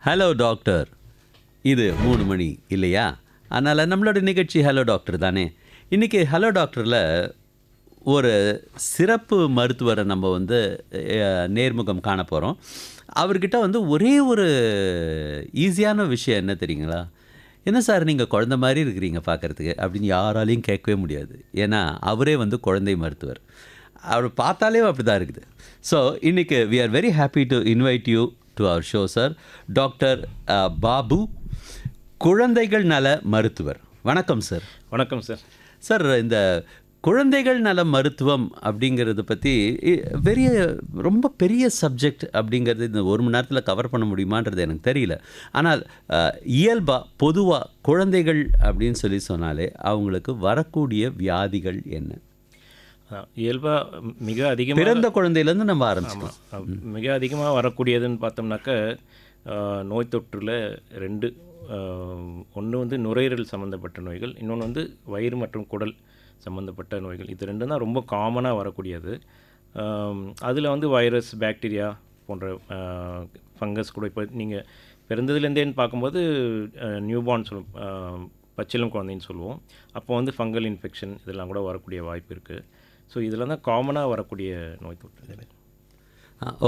Hello doctor. இது 3 மணி இல்லையா? அதனால் நம்மளோட நிகழ்ச்சி ஹலோ டாக்டர் தானே. இன்றைக்கி ஹலோ டாக்டரில் ஒரு சிறப்பு மருத்துவரை நம்ம நேர்முகம் காண போகிறோம். அவர்கிட்ட ஒரே ஒரு ஈஸியான விஷயம் என்ன தெரியுங்களா? என்ன சார் நீங்கள் குழந்த மாதிரி இருக்கிறீங்க பார்க்குறதுக்கு அப்படின்னு யாராலையும் கேட்கவே முடியாது. ஏன்னா அவரே குழந்தை மருத்துவர். அவர் பார்த்தாலே அப்படி தான் இருக்குது. ஸோ இன்றைக்கி we are very happy to invite you to our show sir. Doctor Babu, குழந்தைகள் நல மருத்துவர். வணக்கம் சார். வணக்கம் சார். சார், இந்த குழந்தைகள் நல மருத்துவம் அப்படிங்கிறத பற்றி ரொம்ப பெரிய சப்ஜெக்ட் அப்படிங்கிறது இந்த ஒரு மணி நேரத்தில் கவர் பண்ண முடியுமான்றது எனக்கு தெரியல. ஆனால் இயல்பாக பொதுவாக குழந்தைகள் அப்படின்னு சொன்னாலே அவங்களுக்கு வரக்கூடிய வியாதிகள் என்ன? இயல்பாக மிக அதிகமாக பிறந்த குழந்தையிலேருந்து நம்ம ஆரம்பிச்சிக்கலாம். மிக அதிகமாக வரக்கூடியதுன்னு பார்த்தோம்னாக்க நோய் தொற்றில் ரெண்டு. ஒன்று நுரையீரல் சம்மந்தப்பட்ட நோய்கள், இன்னொன்று வயிறு மற்றும் குடல் சம்மந்தப்பட்ட நோய்கள். இது ரெண்டும் தான் ரொம்ப காமனாக வரக்கூடியது. அதில் வைரஸ், பாக்டீரியா போன்ற ஃபங்கஸ் கூட இப்போ நீங்கள் பிறந்ததுலேருந்தேன்னு பார்க்கும்போது நியூபார்ன் பச்சிளம் குழந்தைன்னு சொல்லுவோம். அப்போ ஃபங்கல் இன்ஃபெக்ஷன் இதெல்லாம் கூட வரக்கூடிய வாய்ப்பு இருக்குது. ஸோ இதில் தான் காமனாக வரக்கூடிய நோய் தொற்று.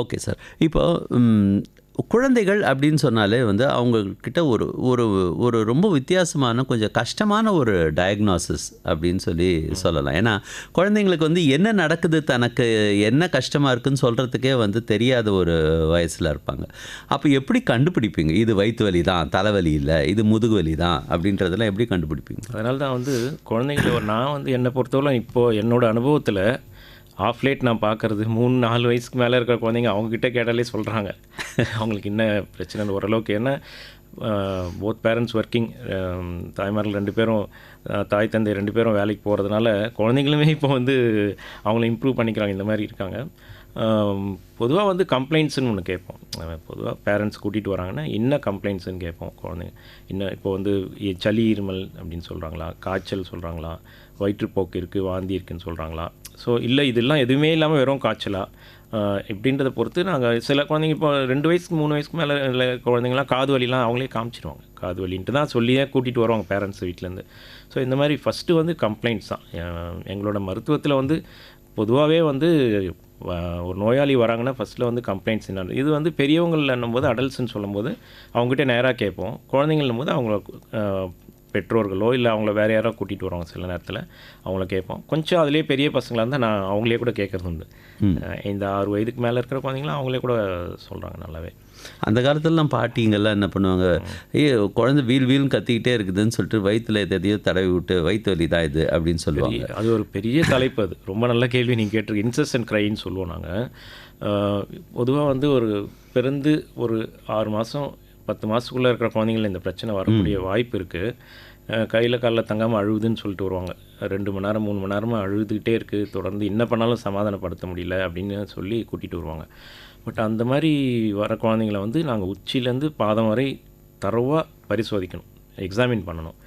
Okay sir. இப்போ குழந்தைகள் அப்படின்னு சொன்னாலே அவங்கக்கிட்ட ஒரு ஒரு ஒரு ரொம்ப வித்தியாசமான கொஞ்சம் கஷ்டமான ஒரு டயக்னாசிஸ் அப்படின்னு சொல்லலாம். ஏன்னா குழந்தைங்களுக்கு என்ன நடக்குது, தனக்கு என்ன கஷ்டமாக இருக்குதுன்னு சொல்கிறதுக்கே தெரியாத ஒரு வயசில் இருப்பாங்க. அப்போ எப்படி கண்டுபிடிப்பீங்க இது வயிற்று வலி தான், தலைவலி இல்லை, இது முதுகு வலி தான் அப்படின்றதெல்லாம் எப்படி கண்டுபிடிப்பீங்க? அதனால தான் குழந்தைங்கள நான் என்னை பொறுத்தவரை இப்போது என்னோடய அனுபவத்தில் ஆஃப் லேட் நான் பார்க்குறது 3-4 வயசுக்கு மேலே இருக்கிற குழந்தைங்க அவங்கக்கிட்ட கேட்டாலே சொல்கிறாங்க அவங்களுக்கு என்ன பிரச்சனை ஓரளவுக்கு. ஏன்னா போத் பேரண்ட்ஸ் ஒர்க்கிங், தாய்மார்கள் 2 பேரும், தாய் தந்தை 2 பேரும் வேலைக்கு போகிறதுனால குழந்தைங்களுமே இப்போ அவங்கள இம்ப்ரூவ் பண்ணிக்கிறாங்க. இந்த மாதிரி இருக்காங்க. பொதுவாக கம்ப்ளைண்ட்ஸுன்னு ஒன்று கேட்போம். பொதுவாக பேரண்ட்ஸ் கூட்டிகிட்டு வராங்கன்னா என்ன கம்ப்ளைண்ட்ஸுன்னு கேட்போம். குழந்தைங்க இன்னும் இப்போ சளி, இருமல் அப்படின்னு சொல்கிறாங்களா, காய்ச்சல் சொல்கிறாங்களா, வயிற்றுப்போக்கு இருக்குது, வாந்தி இருக்குதுன்னு சொல்கிறாங்களா, ஸோ இல்லை இதெல்லாம் எதுவுமே இல்லாமல் வெறும் காய்ச்சலா இப்படின்றத பொறுத்து நாங்கள் சில குழந்தைங்க இப்போ 2 வயசுக்கு 3 வயசுக்கு மேலே குழந்தைங்களாம் காது வலிலாம் அவங்களே காமிச்சிடுவாங்க. காது வலின்ட்டு தான் சொல்லியே கூட்டிகிட்டு வருவாங்க பேரண்ட்ஸ் வீட்டிலேருந்து. ஸோ இந்த மாதிரி ஃபஸ்ட்டு கம்ப்ளைண்ட்ஸ் தான். எங்களோட மருத்துவத்தில் பொதுவாகவே ஒரு நோயாளி வராங்கன்னா ஃபஸ்ட்டில் கம்ப்ளைண்ட்ஸ் என்ன, இது பெரியவங்கள்னும் போது அடல்ட்ஸ்ன்னு சொல்லும்போது அவங்ககிட்ட நேராக கேட்போம். குழந்தைங்கள்னும் போது அவங்கள பெற்றோர்களோ இல்லை அவங்கள வேறு யாரோ கூட்டிகிட்டு வருவாங்க. சில நேரத்தில் அவங்கள கேட்போம். கொஞ்சம் அதிலே பெரிய பசங்களாக இருந்தால் நான் அவங்களே கூட கேட்குறது உண்டு. இந்த 6 வயதுக்கு மேலே இருக்கிற குழந்தைங்களாம் அவங்களே கூட சொல்கிறாங்க நல்லாவே. அந்த காலத்துலலாம் பாட்டிங்கெல்லாம் என்ன பண்ணுவாங்க, குழந்தை வீல்னு கத்திக்கிட்டே இருக்குதுன்னு சொல்லிட்டு வயிற்றில் எதையோ தடவி விட்டு வயிற்று வலி தான் இது அப்படின்னு சொல்லுவாங்க. அது ஒரு பெரிய தலைப்பு. அது ரொம்ப நல்ல கேள்வி நீங்கள் கேட்டிருக்கு. இன்செஸ்ட் க்ரைன்னு சொல்லுவோம் நாங்கள். பொதுவாக ஒரு பிறந்து ஒரு 6 மாதம் 10 மாதத்துக்குள்ளே இருக்கிற குழந்தைங்கள இந்த பிரச்சனை வரக்கூடிய வாய்ப்பு இருக்குது. கையில் காலில் தங்காமல் அழுகுதுன்னு சொல்லிட்டு வருவாங்க. 2 மணி நேரம் 3 மணி நேரமாக அழுதுகிட்டே இருக்குது, தொடர்ந்து என்ன பண்ணாலும் சமாதானப்படுத்த முடியல அப்படின்னு சொல்லி கூட்டிகிட்டு வருவாங்க. பட் அந்த மாதிரி வர குழந்தைங்கள நாங்கள் உச்சியிலேருந்து பாதம் வரை தரவாக பரிசோதிக்கணும், எக்ஸாமின் பண்ணணும்.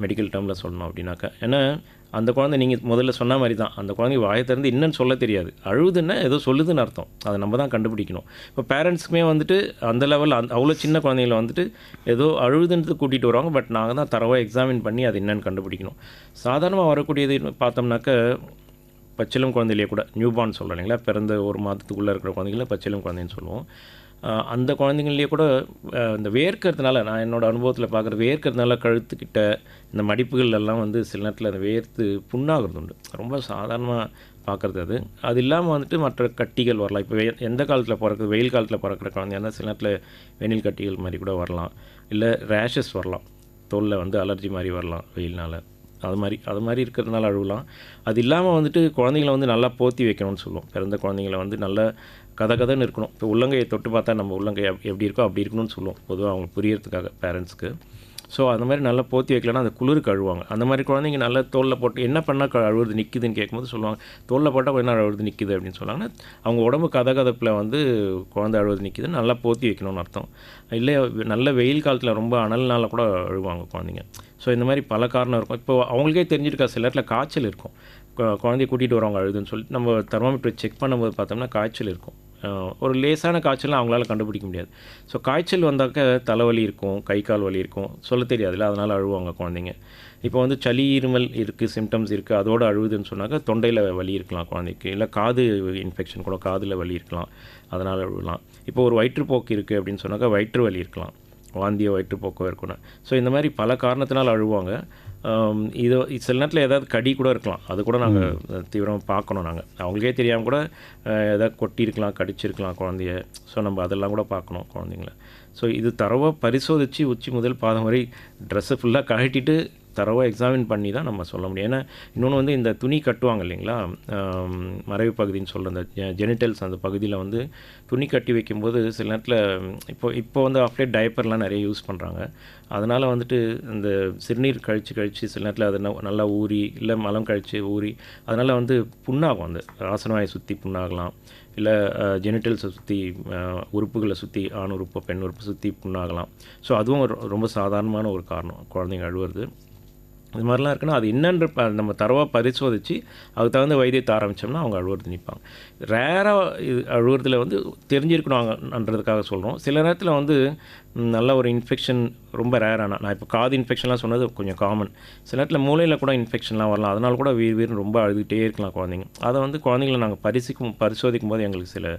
மெடிக்கல் டேர்மில் சொல்லணும் அப்படின்னாக்கா. ஏன்னா அந்த குழந்தை நீங்கள் முதல்ல சொன்ன மாதிரி தான், அந்த குழந்தை வாயை திறந்து என்னன்னு சொல்ல தெரியாது. அழுதுன்னா ஏதோ சொல்லுதுன்னு அர்த்தம். அதை நம்ம தான் கண்டுபிடிக்கணும். இப்போ பேரண்ட்ஸுக்குமே அந்த லெவலில் அவ்வளோ சின்ன குழந்தைங்கள ஏதோ அழுதுன்றது கூட்டிகிட்டு வருவாங்க. பட் நாங்கள் தான் தரவாக எக்ஸாமின் பண்ணி அது என்னென்னு கண்டுபிடிக்கணும். சாதாரணமாக வரக்கூடியது பார்த்தோம்னாக்க பச்சிளம் குழந்தையிலே கூட நியூபார்ன் சொல்கிறோம் இல்லைங்களா, பிறந்த 1 மாதத்துக்குள்ளே இருக்கிற குழந்தைங்கள பச்சிளம் குழந்தைன்னு சொல்லுவோம். அந்த குழந்தைங்கள்லேயே கூட இந்த வேர்க்கிறதுனால, நான் என்னோடய அனுபவத்தில் பார்க்குற வேர்க்கிறதுனால கழுத்துக்கிட்ட இந்த மடிப்புகள் எல்லாம் சில நேரத்தில் அந்த வேர்த்து புண்ணாகிறது உண்டு. ரொம்ப சாதாரணமாக பார்க்குறது. அது இல்லாமல் மற்ற கட்டிகள் வரலாம். இப்போ எந்த காலத்தில் பிறக்குது, வெயில் காலத்தில் பிறக்கிற குழந்தையா சில நேரத்தில் வெயில் கட்டிகள் மாதிரி கூட வரலாம். இல்லை ரேஷஸ் வரலாம், தோலில் அலர்ஜி மாதிரி வரலாம் வெயில்னால். அது மாதிரி இருக்கிறதுனால அழுகலாம். அது இல்லாமல் குழந்தைங்கள நல்லா போற்றி வைக்கணும்னு சொல்லுவோம். பிறந்த குழந்தைங்கள நல்லா கதன்னு இருக்கணும். இப்போ உள்ளங்கையை தொட்டு பார்த்தா நம்ம உள்ளங்கை எப்படி இருக்கோ அப்படி இருக்கணும்னு சொல்லுவோம் பொதுவாக அவங்க புரியறதுக்காக பேரண்ட்ஸ்க்கு. ஸோ அந்த மாதிரி நல்லா போற்றி வைக்கலன்னா அந்த குளிருக்கு அழுவாங்க. அந்த மாதிரி குழந்தைங்க நல்லா தோலில் போட்டு என்ன பண்ணால் அழுவுறது நிற்குதுன்னு கேட்கும்போது சொல்லுவாங்க, தோலில் போட்டால் கொஞ்ச நேரம் அழுவுறது நிற்குது அப்படின்னு சொல்லுவாங்கன்னா அவங்க உடம்பு கதப்பில் குழந்தை அழுவுறது நிற்குதுன்னு நல்லா போற்றி வைக்கணும்னு அர்த்தம். இல்லை நல்ல வெயில் காலத்தில் ரொம்ப அனல்னால கூட அழுவாங்க குழந்தைங்க. ஸோ இந்த மாதிரி பல காரணம் இருக்கும். இப்போ அவங்களுக்கே தெரிஞ்சிருக்கா, சில நேரத்தில் காய்ச்சல் இருக்கும். குழந்தைய கூட்டிகிட்டு வரவங்க அழுதுன்னு சொல்லிட்டு நம்ம தெர்மாமீட்டர் செக் பண்ணும்போது பார்த்தோம்னா காய்ச்சல் இருக்கும். ஒரு லேசான காய்ச்சல்லாம் அவங்களால கண்டுபிடிக்க முடியாது. ஸோ காய்ச்சல் வந்தாக்க தலைவலி இருக்கும், கை கால் வலி இருக்கும், சொல்ல தெரியாதுல்ல, அதனால் அழுவாங்க குழந்தைங்க. இப்போ வந்து சளி இருமல் இருக்குது, சிம்டம்ஸ் இருக்குது, அதோடு அழுகுதுன்னு சொன்னாக்க தொண்டையில் வலி இருக்கலாம் குழந்தைக்கு, இல்லை காது இன்ஃபெக்ஷன் கூட காதில் வலி இருக்கலாம், அதனால் அழுகலாம். இப்போ ஒரு வயிற்றுப்போக்கு இருக்குது அப்படின்னு சொன்னாக்கா வயிற்று வலி இருக்கலாம், வாந்தியோ வயிற்றுப்போக்கோ இருக்கணும். ஸோ இந்த மாதிரி பல காரணத்தினால் அழுவாங்க. இது சில நேரத்தில் ஏதாவது கடி கூட இருக்கலாம், அது கூட நாங்கள் தீவிரமாக பார்க்கணும். நாங்கள் அவங்களுக்கே தெரியாமல் கூட ஏதாவது கொட்டியிருக்கலாம், கடிச்சிருக்கலாம் குழந்தைய. ஸோ நம்ம அதெல்லாம் கூட பார்க்கணும் குழந்தைங்கள. ஸோ இது தரவாக பரிசோதித்து உச்சி முதல் பாதம் வரை ட்ரெஸ்ஸை ஃபுல்லாக கழட்டிட்டு தரவாக எக்ஸாமின் பண்ணி தான் நம்ம சொல்ல முடியும். ஏன்னா இன்னொன்று வந்து இந்த துணி கட்டுவாங்க இல்லைங்களா, மறைவு பகுதின்னு சொல்கிற அந்த ஜெனிட்டல்ஸ் அந்த பகுதியில் வந்து துணி கட்டி வைக்கும்போது சில நேரத்தில் இப்போ வந்து ஆஃப்டே டைப்பர்லாம் நிறைய யூஸ் பண்ணுறாங்க. அதனால் வந்துட்டு இந்த சிறுநீர் கழித்து சில நேரத்தில் அது நல்லா ஊறி, இல்லை மலம் கழித்து ஊறி, அதனால் வந்து புண்ணாகும், அந்த ஆசனவாயை சுற்றி புண்ணாகலாம், இல்லை ஜெனிட்டல்ஸை சுற்றி உறுப்புகளை சுற்றி ஆண் உறுப்பு பெண் உறுப்பு சுற்றி புண்ணாகலாம். ஸோ அதுவும் ரொம்ப சாதாரணமான ஒரு காரணம் குழந்தைங்க அழுவுறது. இது மாதிரிலாம் இருக்குன்னா அது என்னன்ற நம்ம தரவாக பரிசோதித்து அதுக்கு தகுந்த வைத்தியத்தை ஆரம்பித்தோம்னா அவங்க அழுவுறது நிற்பாங்க. ரேராக இது அழுவுறதுல வந்து தெரிஞ்சிருக்கணுன்றதுக்காக சொல்கிறோம். சில நேரத்தில் வந்து நல்ல ஒரு இன்ஃபெக்ஷன் ரொம்ப ரேரான, நான் இப்போ காது இன்ஃபெக்ஷன்லாம் சொன்னது கொஞ்சம் காமன். சில நேரத்தில் மூளையில் கூட இன்ஃபெக்ஷன்லாம் வரலாம், அதனால் கூட வீர்னு ரொம்ப அழுதுகிட்டே இருக்கலாம் குழந்தைங்க. அதை வந்து குழந்தைங்கள நாங்கள் பரிசோதிக்கும் போது எங்களுக்கு சில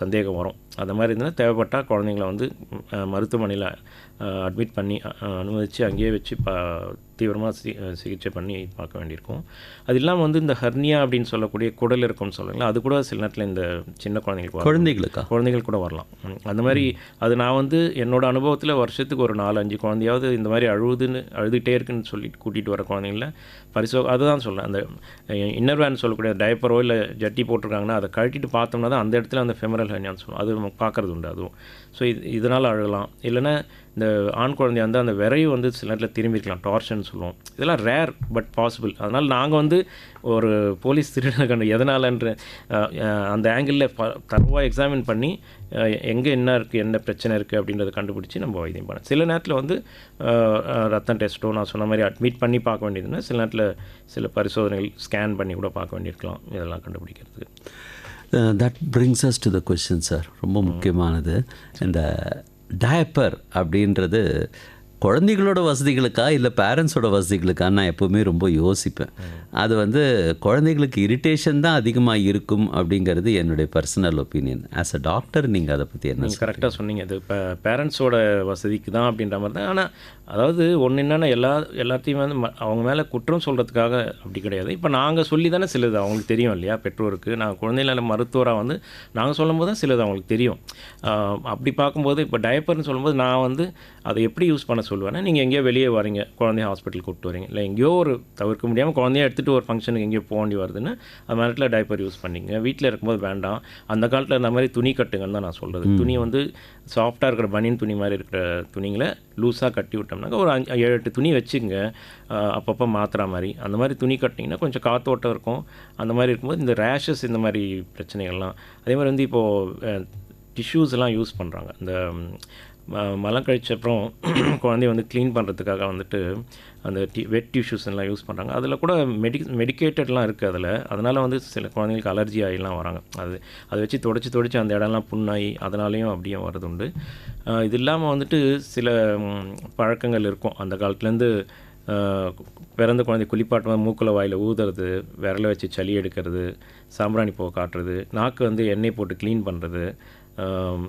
சந்தேகம் வரும். அந்த மாதிரி இருந்தால் தேவைப்பட்டால் குழந்தைங்கள வந்து மருத்துவமனையில் அட்மிட் பண்ணி அனுமதித்து அங்கேயே வச்சு தீவிரமாக சிகிச்சை பண்ணி பார்க்க வேண்டியிருக்கும். அது இல்லாமல் வந்து இந்த ஹர்னியா அப்படின்னு சொல்லக்கூடிய குடல் இருக்கும்னு சொல்லுங்களா, அது கூட சில நேரத்தில் இந்த சின்ன குழந்தைகள் கூட வரலாம். அந்த மாதிரி அது நான் வந்து என்னோடய அனுபவத்தில் வருஷத்துக்கு ஒரு 4-5 குழந்தையாவது இந்த மாதிரி அழுதுகிட்டே இருக்குன்னு சொல்லிட்டு கூட்டிகிட்டு வர குழந்தைங்கள அதுதான் சொல்கிறேன். அந்த இன்னர் வேன் சொல்லக்கூடிய டைப்பரோ இல்லை ஜட்டி போட்டிருக்காங்கன்னா அதை கழட்டிட்டு பார்த்தோம்னா தான் அந்த இடத்துல அந்த ஃபெமரல் ஹர்னியான்னு சொல்லுவோம், அது நம்ம பார்க்குறது உண்டு அதுவும். ஸோ இதனால் அழகலாம். இல்லைன்னா இந்த ஆண் குழந்தைய வந்து அந்த விரைவு வந்து சில நேரத்தில் திரும்பியிருக்கலாம், டார்ஷன் சொல்லுவோம். இதெல்லாம் ரேர் பட் பாசிபிள். அதனால் நாங்கள் வந்து ஒரு போலீஸ் திருடனை கண்டு எதனாலன்ற அந்த ஆங்கிளில் தரவாக எக்ஸாமின் பண்ணி எங்கே என்ன இருக்குது, என்ன பிரச்சனை இருக்குது அப்படின்றத கண்டுபிடிச்சி நம்ம வைத்தியம் பண்ணோம். சில நேரத்தில் வந்து ரத்தம் டெஸ்ட்டோ நான் சொன்ன மாதிரி அட்மிட் பண்ணி பார்க்க வேண்டியதுன்னா சில நேரத்தில் சில பரிசோதனைகள் ஸ்கேன் பண்ணி கூட பார்க்க வேண்டியிருக்கலாம், இதெல்லாம் கண்டுபிடிக்கிறதுக்கு. That brings us to the question sir, ரொம்ப முக்கியமானது. இந்த டயப்பர் அப்படின்றது குழந்தைகளோட வசதிகளுக்கா இல்லை பேரண்ட்ஸோட வசதிகளுக்கா நான் எப்போவுமே ரொம்ப யோசிப்பேன். அது வந்து குழந்தைகளுக்கு இரிட்டேஷன் தான் அதிகமாக இருக்கும் அப்படிங்கிறது என்னுடைய personal opinion. As a doctor நீங்கள் அதை பற்றி என்ன? நீங்கள் கரெக்டாக சொன்னீங்க. அது இப்போ பேரண்ட்ஸோட வசதிக்கு தான் அப்படின்ற மாதிரி தான். ஆனால் அதாவது ஒன்று என்னென்னா எல்லாத்தையும் வந்து அவங்க மேலே குற்றம் சொல்கிறதுக்காக அப்படி கிடையாது. இப்போ நாங்கள் சொல்லி தானே சிலது அவங்களுக்கு தெரியும் இல்லையா, பெற்றோருக்கு. நாங்கள் குழந்தைகள மருத்துவராக வந்து நாங்கள் சொல்லும் போது தான் சிலது அவங்களுக்கு தெரியும். அப்படி பார்க்கும்போது இப்போ டயப்பர்னு சொல்லும்போது நான் வந்து அதை எப்படி யூஸ் பண்ண சொல்லுவேன்னா, நீங்கள் எங்கேயோ வெளியே வரீங்க, குழந்தைய ஹாஸ்பிட்டல் கூப்பிட்டு வரீங்க, இல்லை எங்கேயோ ஒரு தவிர்க்க முடியாமல் குழந்தைய எடுத்துகிட்டு ஒரு ஃபங்க்ஷனுக்கு எங்கேயோ போக வேண்டி வருதுன்னு அது நேரத்தில் டைப்பர் யூஸ் பண்ணிங்க. வீட்டில் இருக்கும்போது வேண்டாம். அந்த காலத்தில் இந்த மாதிரி துணி கட்டுங்கன்னு தான் நான் சொல்கிறது. துணி வந்து சாஃப்டாக இருக்கிற பனியன் துணி மாதிரி இருக்கிற துணிங்களை லூஸாக கட்டி விட்டோம்னாக்கா ஒரு 7-8 துணி வச்சுங்க, அப்பப்போ மாற்றுற மாதிரி. அந்த மாதிரி துணி கட்டிங்கன்னா கொஞ்சம் காத்தோட்டம் இருக்கும். அந்த மாதிரி இருக்கும்போது இந்த ரேஷஸ் இந்த மாதிரி பிரச்சனைகள்லாம். அதே மாதிரி வந்து இப்போது டிஷ்யூஸ் எல்லாம் யூஸ் பண்ணுறாங்க. இந்த மலம் கழிச்ச அப்புறம் குழந்தைய வந்து க்ளீன் பண்ணுறதுக்காக வந்துட்டு அந்த வெட் டிஷ்யூஸ் எல்லாம் யூஸ் பண்ணுறாங்க. அதில் கூட மெடிக்கேட்டட்லாம் இருக்குது அதனால் வந்து சில குழந்தைங்களுக்கு அலர்ஜி ஆகிலாம் வராங்க. அதை வச்சு தொடச்சி அந்த இடம்லாம் புண்ணாகி அதனாலேயும் அப்படியே வரது உண்டு. இது இல்லாமல் வந்துட்டு சில பழக்கங்கள் இருக்கும் அந்த காலத்துலேருந்து. பிறந்த குழந்தை குளிப்பாட்டும் மூக்கில் வாயில் ஊதுறது, விரலை வச்சு சளி எடுக்கிறது, சாம்பிராணி பூவை காட்டுறது, நாக்கு வந்து எண்ணெய் போட்டு க்ளீன் பண்ணுறது,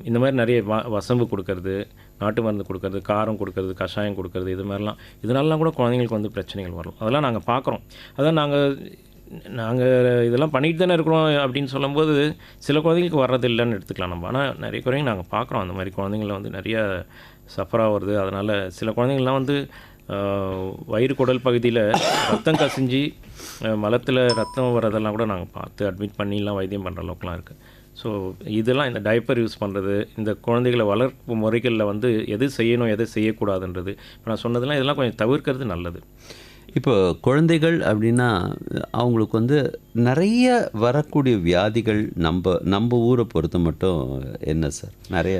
இந்த மாதிரி நிறைய வசம்பு கொடுக்கறது, நாட்டு மருந்து கொடுக்கறது, காரம் கொடுக்கறது, கஷாயம் கொடுக்கறது, இது மாதிரிலாம். இதனாலலாம் கூட குழந்தைங்களுக்கு வந்து பிரச்சனைகள் வரும். அதெல்லாம் நாங்கள் பார்க்குறோம். அதான் நாங்கள் இதெல்லாம் பண்ணிட்டு தானே இருக்கிறோம் அப்படின்னு சொல்லும்போது சில குழந்தைங்களுக்கு வர்றதில்லைன்னு எடுத்துக்கலாம் நம்ம. ஆனால் நிறைய குழந்தைங்க நாங்கள் பார்க்குறோம் அந்த மாதிரி குழந்தைங்கள வந்து நிறைய சஃபராக வருது. அதனால் சில குழந்தைங்கள்லாம் வந்து வயிறு குடல் பகுதியில் ரத்தம் கசிஞ்சு மலத்தில் ரத்தம் வர்றதெல்லாம் கூட நாங்கள் பார்த்து அட்மிட் பண்ணிலாம் வைத்தியம் பண்ணுற அளவுக்குலாம் இருக்குது. ஸோ இதெல்லாம் இந்த டைப்பர் யூஸ் பண்ணுறது, இந்த குழந்தைகளை வளர்ப்பு முறைகளில் வந்து எது செய்யணும் எது செய்யக்கூடாதுன்றது இப்போ நான் சொன்னதெல்லாம் இதெல்லாம் கொஞ்சம் தவிர்க்கிறது நல்லது. இப்போ குழந்தைகள் அப்படின்னா அவங்களுக்கு வந்து நிறைய வரக்கூடிய வியாதிகள் நம்ம ஊரை பொறுத்த மட்டும் என்ன சார், நிறைய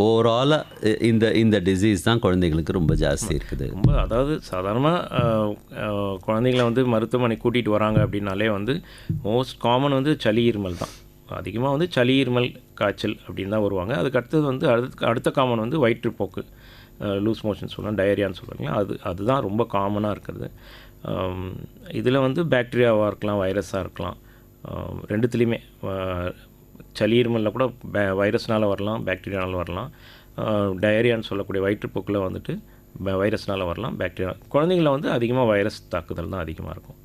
ஓவராலாக இந்த டிசீஸ் தான் குழந்தைங்களுக்கு ரொம்ப ஜாஸ்தி இருக்குது. ரொம்ப அதாவது சாதாரணமாக குழந்தைங்களை வந்து மருத்துவமனை கூட்டிகிட்டு வராங்க அப்படின்னாலே வந்து மோஸ்ட் காமன் வந்து சளி இருமல் தான். அதிகமாக வந்து சளி இருமல் காய்ச்சல் அப்படின்னு தான் வருவாங்க. அதுக்கு அடுத்தது வந்து அடுத்த காமன் வந்து வயிற்றுப்போக்கு, லூஸ் மோஷன் சொல்லலாம், டயரியான்னு சொல்கிறாங்களா, அதுதான் ரொம்ப காமனாக இருக்கிறது. இதில் வந்து பாக்டீரியாவாக இருக்கலாம், வைரஸாக இருக்கலாம். ரெண்டுத்துலேயுமே சளி இருமலில் கூட வைரஸ்னால் வரலாம், பாக்டீரியானால் வரலாம். டயரியான்னு சொல்லக்கூடிய வயிற்றுப்போக்கில் வந்துட்டு வைரஸ்னால் வரலாம், பாக்டீரியா. குழந்தைங்கள வந்து அதிகமாக வைரஸ் தாக்குதல் தான் அதிகமாக இருக்கும்.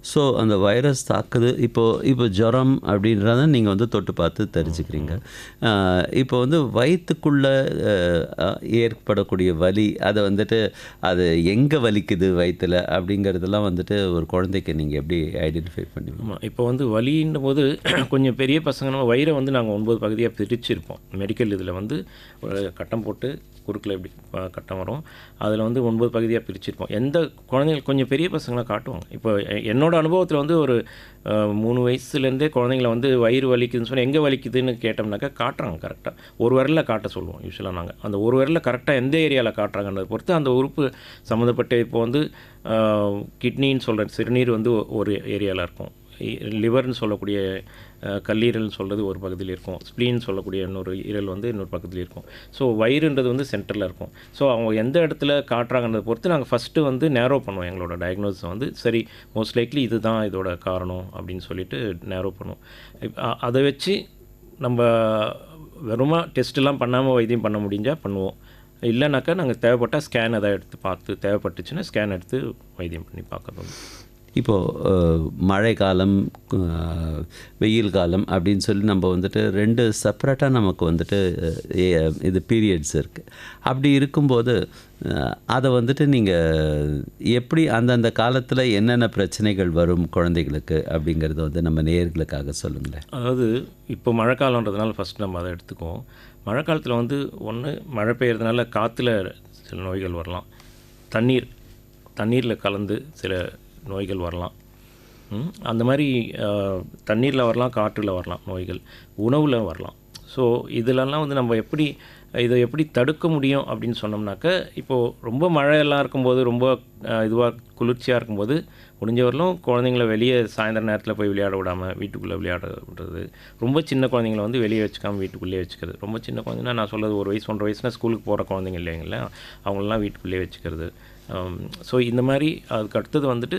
ஸோ அந்த வைரஸ் தாக்குது. இப்போ ஜுரம் அப்படின்றத நீங்கள் வந்து தொட்டு பார்த்து தெரிஞ்சுக்கிறீங்க. இப்போ வந்து வயிற்றுக்குள்ளே ஏற்படக்கூடிய வலி, அதை வந்துட்டு அது எங்கே வலிக்குது வயிற்றில் அப்படிங்கிறதெல்லாம் வந்துட்டு ஒரு குழந்தைக்கு நீங்கள் எப்படி ஐடென்டிஃபை பண்ணுவீங்க? ஆமாம், இப்போ வந்து வலின்னும் போது கொஞ்சம் பெரிய பசங்க நம்ம வயிறை வந்து நாங்கள் 9 பகுதியாக பிரிச்சிருப்போம். மெடிக்கல் இதில் வந்து ஒரு கட்டம் போட்டு குறுக்கில் இப்படி கட்டம் வரும், அதில் வந்து 9 பகுதியாக பிரிச்சிருப்போம். எந்த குழந்தைகள் கொஞ்சம் பெரிய பசங்களாக காட்டுவாங்க. இப்போ என்னோட அனுபவத்தில் வந்து ஒரு 3 வயசுலேருந்தே குழந்தைங்கள வந்து வயிறு வலிக்குதுன்னு சொன்னால் எங்கே வலிக்குதுன்னு கேட்டோம்னாக்கா காட்டுறாங்க கரெக்டாக. ஒரு விரலில் காட்ட சொல்லுவோம் யூஸ்வலாக நாங்கள். அந்த ஒரு விரலில் கரெக்டாக எந்த ஏரியாவில் காட்டுறாங்கன்றதை பொறுத்து அந்த உறுப்பு சம்மந்தப்பட்ட, இப்போ வந்து கிட்னின்னு சொல்கிற சிறுநீர் வந்து ஒரு ஏரியாவில் இருக்கும், லிவர்னு சொல்லக்கூடிய கல்லீரல்னு சொல்கிறது ஒரு பகுதியில் இருக்கும், ஸ்ப்ளீன் சொல்லக்கூடிய இன்னொரு ஈரல் வந்து இன்னொரு பக்கத்தில் இருக்கும். ஸோ வயிறுன்றது வந்து சென்டரில் இருக்கும். ஸோ அவங்க எந்த இடத்துல காட்டுறாங்கன்றதை பொறுத்து நாங்கள் ஃபஸ்ட்டு வந்து நேரோ பண்ணுவோம் எங்களோட டயக்னோசிஸ் வந்து. சரி, மோஸ்ட் லைக்லி இது தான் இதோட காரணம் அப்படின்னு சொல்லிட்டு நேரோ பண்ணுவோம். அதை வச்சு நம்ம வெறுமா டெஸ்ட்டெல்லாம் பண்ணாமல் வைத்தியம் பண்ண முடிஞ்சால் பண்ணுவோம். இல்லைனாக்கா நாங்கள் தேவைப்பட்டால் ஸ்கேன் அதை எடுத்து பார்த்து, தேவைப்பட்டுச்சுன்னா ஸ்கேன் எடுத்து வைத்தியம் பண்ணி பார்க்கணும். இப்போது மழை காலம், வெயில் காலம் அப்படின்னு சொல்லி நம்ம வந்துட்டு 2 செப்பரேட்டாக நமக்கு வந்துட்டு இது பீரியட்ஸ் இருக்குது. அப்படி இருக்கும்போது அதை வந்துட்டு நீங்கள் எப்படி அந்தந்த காலத்தில் என்னென்ன பிரச்சனைகள் வரும் குழந்தைகளுக்கு அப்படிங்கிறத வந்து நம்ம நேயர்களுக்காக சொல்லுங்களேன். அதாவது இப்போ மழை காலன்றதுனால ஃபஸ்ட் நம்ம அதை எடுத்துக்குவோம். மழை காலத்தில் வந்து ஒன்று மழை பெய்யறதுனால காற்றுல சில நோய்கள் வரலாம், தண்ணீரில் கலந்து சில நோய்கள் வரலாம். அந்த மாதிரி தண்ணீரில் வரலாம், காற்றில் வரலாம் நோய்கள், உணவில் வரலாம். ஸோ இதிலெல்லாம் வந்து நம்ம இதை எப்படி தடுக்க முடியும் அப்படின்னு சொன்னோம்னாக்க, இப்போது ரொம்ப மழையெல்லாம் இருக்கும்போது, ரொம்ப இதுவாக குளிர்ச்சியாக இருக்கும்போது முடிஞ்சவரையிலும் குழந்தைங்கள வெளியே சாயந்தர நேரத்தில் போய் விளையாட விடாமல் வீட்டுக்குள்ளே விளையாட விடுறது. ரொம்ப சின்ன குழந்தைங்கள வந்து வெளியே வச்சுக்காமல் வீட்டுக்குள்ளேயே வச்சுக்கிறது. ரொம்ப சின்ன குழந்தைங்கன்னா நான் சொல்கிறது 1 வயசு 1.5 வயசுனா ஸ்கூலுக்கு போகிற குழந்தைங்க இல்லைங்களா, அவங்களெலாம் வீட்டுக்குள்ளேயே வச்சுக்கிறது. ஸோ இந்த மாதிரி அதுக்கு அடுத்தது வந்துட்டு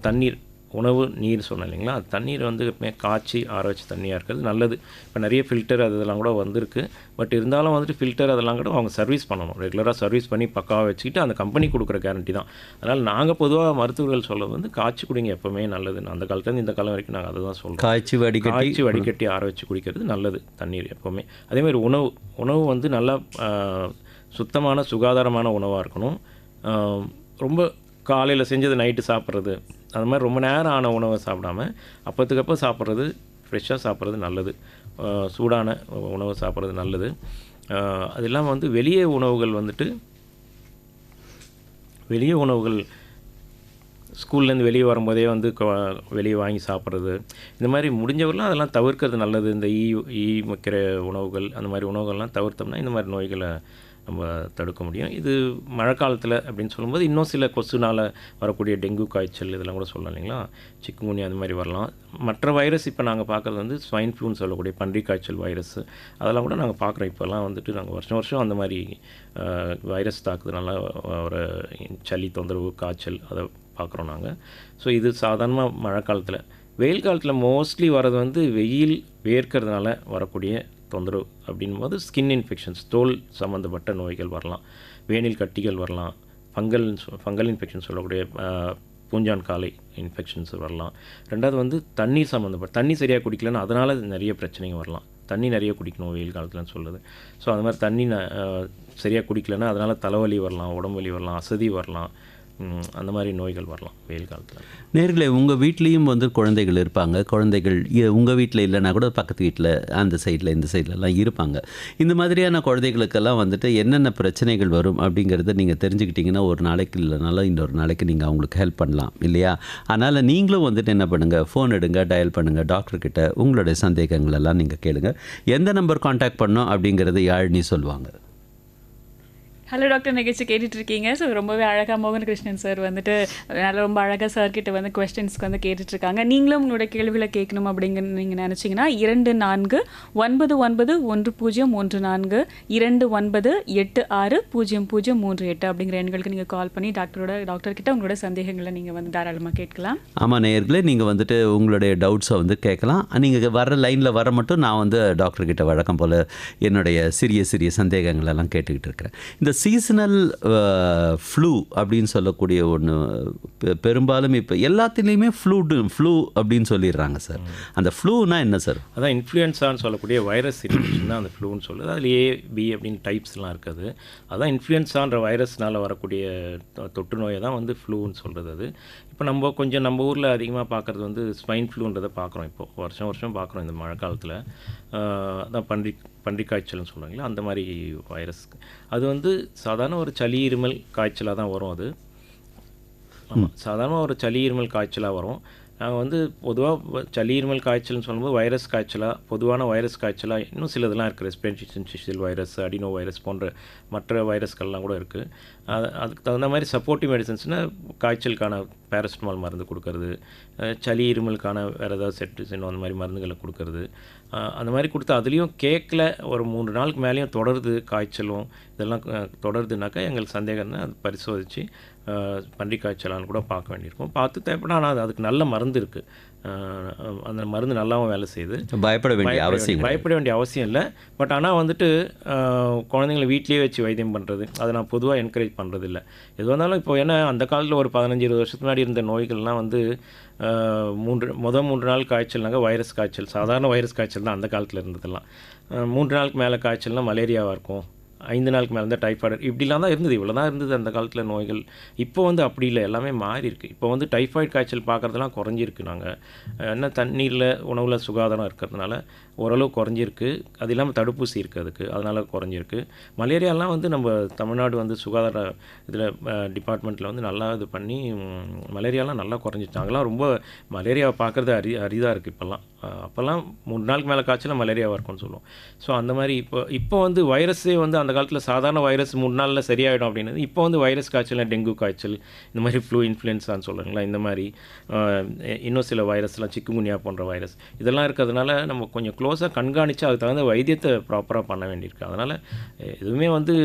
தண்ணீர், உணவு, நீர் சொன்னேன் இல்லைங்களா, அது தண்ணீர் வந்து எப்பவுமே காய்ச்சி ஆற வச்ச தண்ணியாக இருக்கிறது நல்லது. இப்போ நிறைய ஃபில்டர் அதெல்லாம் கூட வந்திருக்கு. பட் இருந்தாலும் வந்துட்டு ஃபில்டர் அதெல்லாம் கூட அவங்க சர்வீஸ் பண்ணணும், ரெகுலராக சர்வீஸ் பண்ணி பக்காவாக வச்சுக்கிட்டு அந்த கம்பெனி கொடுக்குற கேரண்டி தான். அதனால் நாங்கள் பொதுவாக மருத்துவர்கள் சொல்கிறது வந்து காய்ச்சி குடிங்க எப்போவுமே நல்லது. அந்த காலத்துலேருந்து இந்த காலம் வரைக்கும் நாங்கள் அதை தான் சொல்கிறோம். காய்ச்சி வடிகட்டி ஆற வச்சு குடிக்கிறது நல்லது தண்ணீர் எப்போவுமே. அதேமாதிரி உணவு வந்து நல்லா சுத்தமான சுகாதாரமான உணவாக இருக்கணும். ரொம்ப காலையில் செஞ்சது நைட்டு சாப்பிட்றது, அது மாதிரி ரொம்ப நேரம் ஆன உணவை சாப்பிடாமல் அப்போத்துக்கப்போ சாப்பிட்றது, ஃப்ரெஷ்ஷாக சாப்பிட்றது நல்லது. சூடான உணவை சாப்பிட்றது நல்லது. அது இல்லாமல் வந்து வெளியே உணவுகள் ஸ்கூல்லேருந்து வெளியே வரும்போதே வந்து வெளியே வாங்கி சாப்பிட்றது, இந்த மாதிரி முடிஞ்சவரெலாம் அதெல்லாம் தவிர்க்கிறது நல்லது. இந்த ஈ வைக்கிற உணவுகள், அந்த மாதிரி உணவுகள்லாம் தவிர்த்தோம்னா இந்த மாதிரி நோய்களை நம்ம தடுக்க முடியும். இது மழை காலத்தில் அப்படின்னு சொல்லும்போது இன்னும் சில கொசுனால் வரக்கூடிய டெங்கு காய்ச்சல் இதெல்லாம் கூட சொல்லலாம் இல்லைங்களா, சிக்குன்குனியா அந்த மாதிரி வரலாம். மற்ற வைரஸ் இப்போ நாங்கள் பார்க்குறது வந்து ஸ்வைன் ஃப்ளூன்னு சொல்லக்கூடிய பன்றி காய்ச்சல் வைரஸ், அதெல்லாம் கூட நாங்கள் பார்க்குறோம். இப்போல்லாம் வந்துட்டு நாங்கள் வருஷம் அந்த மாதிரி வைரஸ் தாக்குதுனால ஒரு சளி தொந்தரவு, காய்ச்சல் அதை பார்க்குறோம் நாங்கள். ஸோ இது சாதாரணமாக மழை காலத்தில். வெயில் காலத்தில் மோஸ்ட்லி வர்றது வந்து வெயில் வேர்க்கிறதுனால வரக்கூடிய தொந்தரவு அப்படின் போது ஸ்கின் இன்ஃபெக்ஷன்ஸ், தோல் சம்மந்தப்பட்ட நோய்கள் வரலாம், வேனில் கட்டிகள் வரலாம், ஃபங்கல் இன்ஃபெக்ஷன் சொல்லக்கூடிய பூஞ்சான் காலை இன்ஃபெக்ஷன்ஸ் வரலாம். ரெண்டாவது வந்து தண்ணீர் சம்மந்தப்பட்ட, தண்ணி சரியாக குடிக்கலன்னா அதனால் நிறைய பிரச்சனைகள் வரலாம். தண்ணி நிறைய குடிக்கணும் வெயில் காலத்துலன்னு சொல்லுது. ஸோ அது மாதிரி தண்ணி சரியாக குடிக்கலன்னா அதனால் தலைவலி வரலாம், உடம்பு வலி வரலாம், அசதி வரலாம், அந்த மாதிரி நோய்கள் வரலாம் வெயில் காலத்தில். நேர்களே, உங்கள் வீட்லேயும் வந்து குழந்தைகள் இருப்பாங்க. குழந்தைகள் உங்கள் வீட்டில் இல்லைனா கூட பக்கத்து வீட்டில் அந்த சைடில் இந்த சைட்லலாம் இருப்பாங்க. இந்த மாதிரியான குழந்தைகளுக்கெல்லாம் வந்துட்டு என்னென்ன பிரச்சனைகள் வரும் அப்படிங்கிறத நீங்கள் தெரிஞ்சுக்கிட்டிங்கன்னா ஒரு நாளைக்கு இல்லைனாலும் இன்னொரு நாளைக்கு நீங்கள் அவங்களுக்கு ஹெல்ப் பண்ணலாம் இல்லையா. அதனால் நீங்களும் வந்துட்டு என்ன பண்ணுங்கள், ஃபோன் எடுங்க, டயல் பண்ணுங்கள், டாக்டர்கிட்ட உங்களுடைய சந்தேகங்களெல்லாம் நீங்கள் கேளுங்க. எந்த நம்பர் காண்டாக்ட் பண்ணோம் அப்படிங்கிறது யாழினி சொல்லுவாங்க. ஹலோ டாக்டர் நிகழ்ச்சி கேட்டுட்டு இருக்கீங்க. ஸோ ரொம்பவே அழகாக மோகன் கிருஷ்ணன் சார் வந்துட்டு ரொம்ப அழகாக சார் கிட்ட வந்து கொஸ்டின்ஸ்க்கு வந்து கேட்டுட்ருக்காங்க. நீங்களும் உங்களோட கேள்விகளை கேட்கணும் அப்படிங்க நீங்கள் நினச்சிங்கன்னா 24-99-1014 2986-0038 அப்படிங்கிற எண்களுக்கு நீங்கள் கால் பண்ணி டாக்டர்கிட்ட உங்களோட சந்தேகங்களை நீங்கள் வந்து தாராளமாக கேட்கலாம். ஆமாம் நேயர்களே, நீங்கள் வந்துட்டு உங்களுடைய டவுட்ஸை வந்து கேட்கலாம். நீங்கள் வர லைனில் வர மட்டும் நான் வந்து டாக்டர்கிட்ட வழக்கம் போல் என்னுடைய சிறிய சந்தேகங்களெல்லாம் கேட்டுக்கிட்டு இருக்கிறேன். இந்த சீசனல் ஃப்ளூ அப்படின்னு சொல்லக்கூடிய ஒன்று பெரும்பாலும் இப்போ எல்லாத்துலேயுமே ஃப்ளூ அப்படின்னு சொல்லிடுறாங்க சார். அந்த ஃப்ளூனா என்ன சார்? அதான் இன்ஃப்ளூயன்ஸான்னு சொல்லக்கூடிய வைரஸ் இன்ஃபெக்ஷன் தான் அந்த ஃப்ளூன்னு சொல்லுது. அதில் A B அப்படின்னு டைப்ஸ்லாம் இருக்குது. அதான் இன்ஃப்ளூயன்ஸான்ற வைரஸ்னால் வரக்கூடிய தொற்று நோயை தான் வந்து ஃப்ளூன்னு சொல்கிறது. அது இப்போ நம்ம ஊரில் அதிகமாக பார்க்குறது வந்து ஸ்வைன் ஃப்ளூன்றதை பார்க்குறோம். இப்போது வருஷம் பார்க்குறோம் இந்த மழை காலத்தில். அதான் பன்றி காய்ச்சல்னு சொல்கிறாங்களே அந்த மாதிரி வைரஸ். அது வந்து சாதாரண ஒரு சளி இருமல் காய்ச்சலாக தான் வரும். அது ஆமாம், சாதாரண ஒரு சளி இருமல் காய்ச்சலாக வரும். நாங்கள் வந்து பொதுவாக சளி இருமல் காய்ச்சல்னு சொல்லும்போது வைரஸ் காய்ச்சலாக, பொதுவான வைரஸ் காய்ச்சலாக இன்னும் சிலதெல்லாம் இருக்குது. ரெஸ்பிரேட்டரி சின்சிஷியல் வைரஸ், அடினோ வைரஸ் போன்ற மற்ற வைரஸ்கள்லாம் கூட இருக்குது. அதுக்கு தகுந்த மாதிரி சப்போர்ட்டிவ் மெடிசன்ஸ்னால் காய்ச்சலுக்கான பேரசிட்டமால் மருந்து கொடுக்கறது, சளி இருமலுக்கான வேறு ஏதாவது செட்ரிசின் அந்த மாதிரி மருந்துகளை கொடுக்கறது. அந்த மாதிரி கொடுத்து அதுலேயும் கேட்கல ஒரு 3 நாளுக்கு மேலேயும் தொடருது காய்ச்சலும் இதெல்லாம் தொடருதுனாக்கா எங்களுக்கு சந்தேகம்னா அது பரிசோதித்து பன்றி காய்ச்சலான்னு கூட பார்க்க வேண்டியிருக்கும். பார்த்து தேவைப்பட ஆனால் அதுக்கு நல்ல மருந்து இருக்குது. அந்த மருந்து நல்லாவும் வேலை செய்யுது. பயப்பட வேண்டிய அவசியம் இல்லை. பட் ஆனால் வந்துட்டு குழந்தைங்களை வீட்லேயே வச்சு வைத்தியம் பண்ணுறது அதை நான் பொதுவாக என்கரேஜ் பண்ணுறதில்ல. எது வந்தாலும் இப்போ ஏன்னா அந்த காலத்தில் ஒரு 15-20 வருஷத்துக்கு முன்னாடி இருந்த நோய்கள்லாம் வந்து 3 நாள் காய்ச்சல்னாங்க வைரஸ் காய்ச்சல், சாதாரண வைரஸ் காய்ச்சல் தான் அந்த காலத்தில் இருந்ததெல்லாம். 3 நாளுக்கு மேலே காய்ச்சல்னால் மலேரியாவாக இருக்கும், 5 நாளுக்கு மேலே இருந்தால் டைஃபாய்டு, இப்படிலாம் தான் இருந்தது. இவ்வளோ தான் இருந்தது அந்த காலத்தில் நோய்கள். இப்போ வந்து அப்படி இல்லை, எல்லாமே மாறி இருக்குது. இப்போ வந்து டைஃபாய்டு காய்ச்சல் பார்க்குறதுலாம் குறைஞ்சிருக்கு. நாங்கள் என்ன தண்ணீரில் உணவில் சுகாதாரம் இருக்கிறதுனால ஓரளவு குறைஞ்சிருக்கு. அது இல்லாமல் தடுப்பூசி இருக்குது அதுக்கு, அதனால் குறைஞ்சிருக்கு. மலேரியாலாம் வந்து நம்ம தமிழ்நாடு வந்து சுகாதார இதில் டிபார்ட்மெண்ட்டில் வந்து நல்லா இது பண்ணி மலேரியாலாம் நல்லா குறைஞ்சிச்சு. நாங்களாம் ரொம்ப மலேரியாவை பார்க்குறது அரிதாக இருக்குது இப்போல்லாம். அப்போல்லாம் 3 நாளுக்கு மேலே காய்ச்சலாம் மலேரியாவாக இருக்கும்னு சொல்லுவோம். ஸோ அந்த மாதிரி இப்போ வந்து வைரஸே வந்து அந்த காலத்தில் சாதாரண வைரஸ் 3 நாளில் சரியாயிடும் அப்படின்னது இப்போ வந்து வைரஸ் காய்ச்சல், டெங்கு காய்ச்சல், இந்த மாதிரி ஃப்ளூ இன்ஃப்ளூயன்ஸான்னு சொல்லுங்களா, இந்த மாதிரி இன்னும் சில வைரஸ்லாம் சிக்குன்குனியா போன்ற வைரஸ் இதெல்லாம் இருக்கிறதுனால நம்ம கொஞ்சம் க்ளோஸாக கண்காணித்து அதுக்கு தகுந்த வைத்தியத்தை ப்ராப்பராக பண்ண வேண்டியிருக்கு. அதனால் எதுவுமே வந்து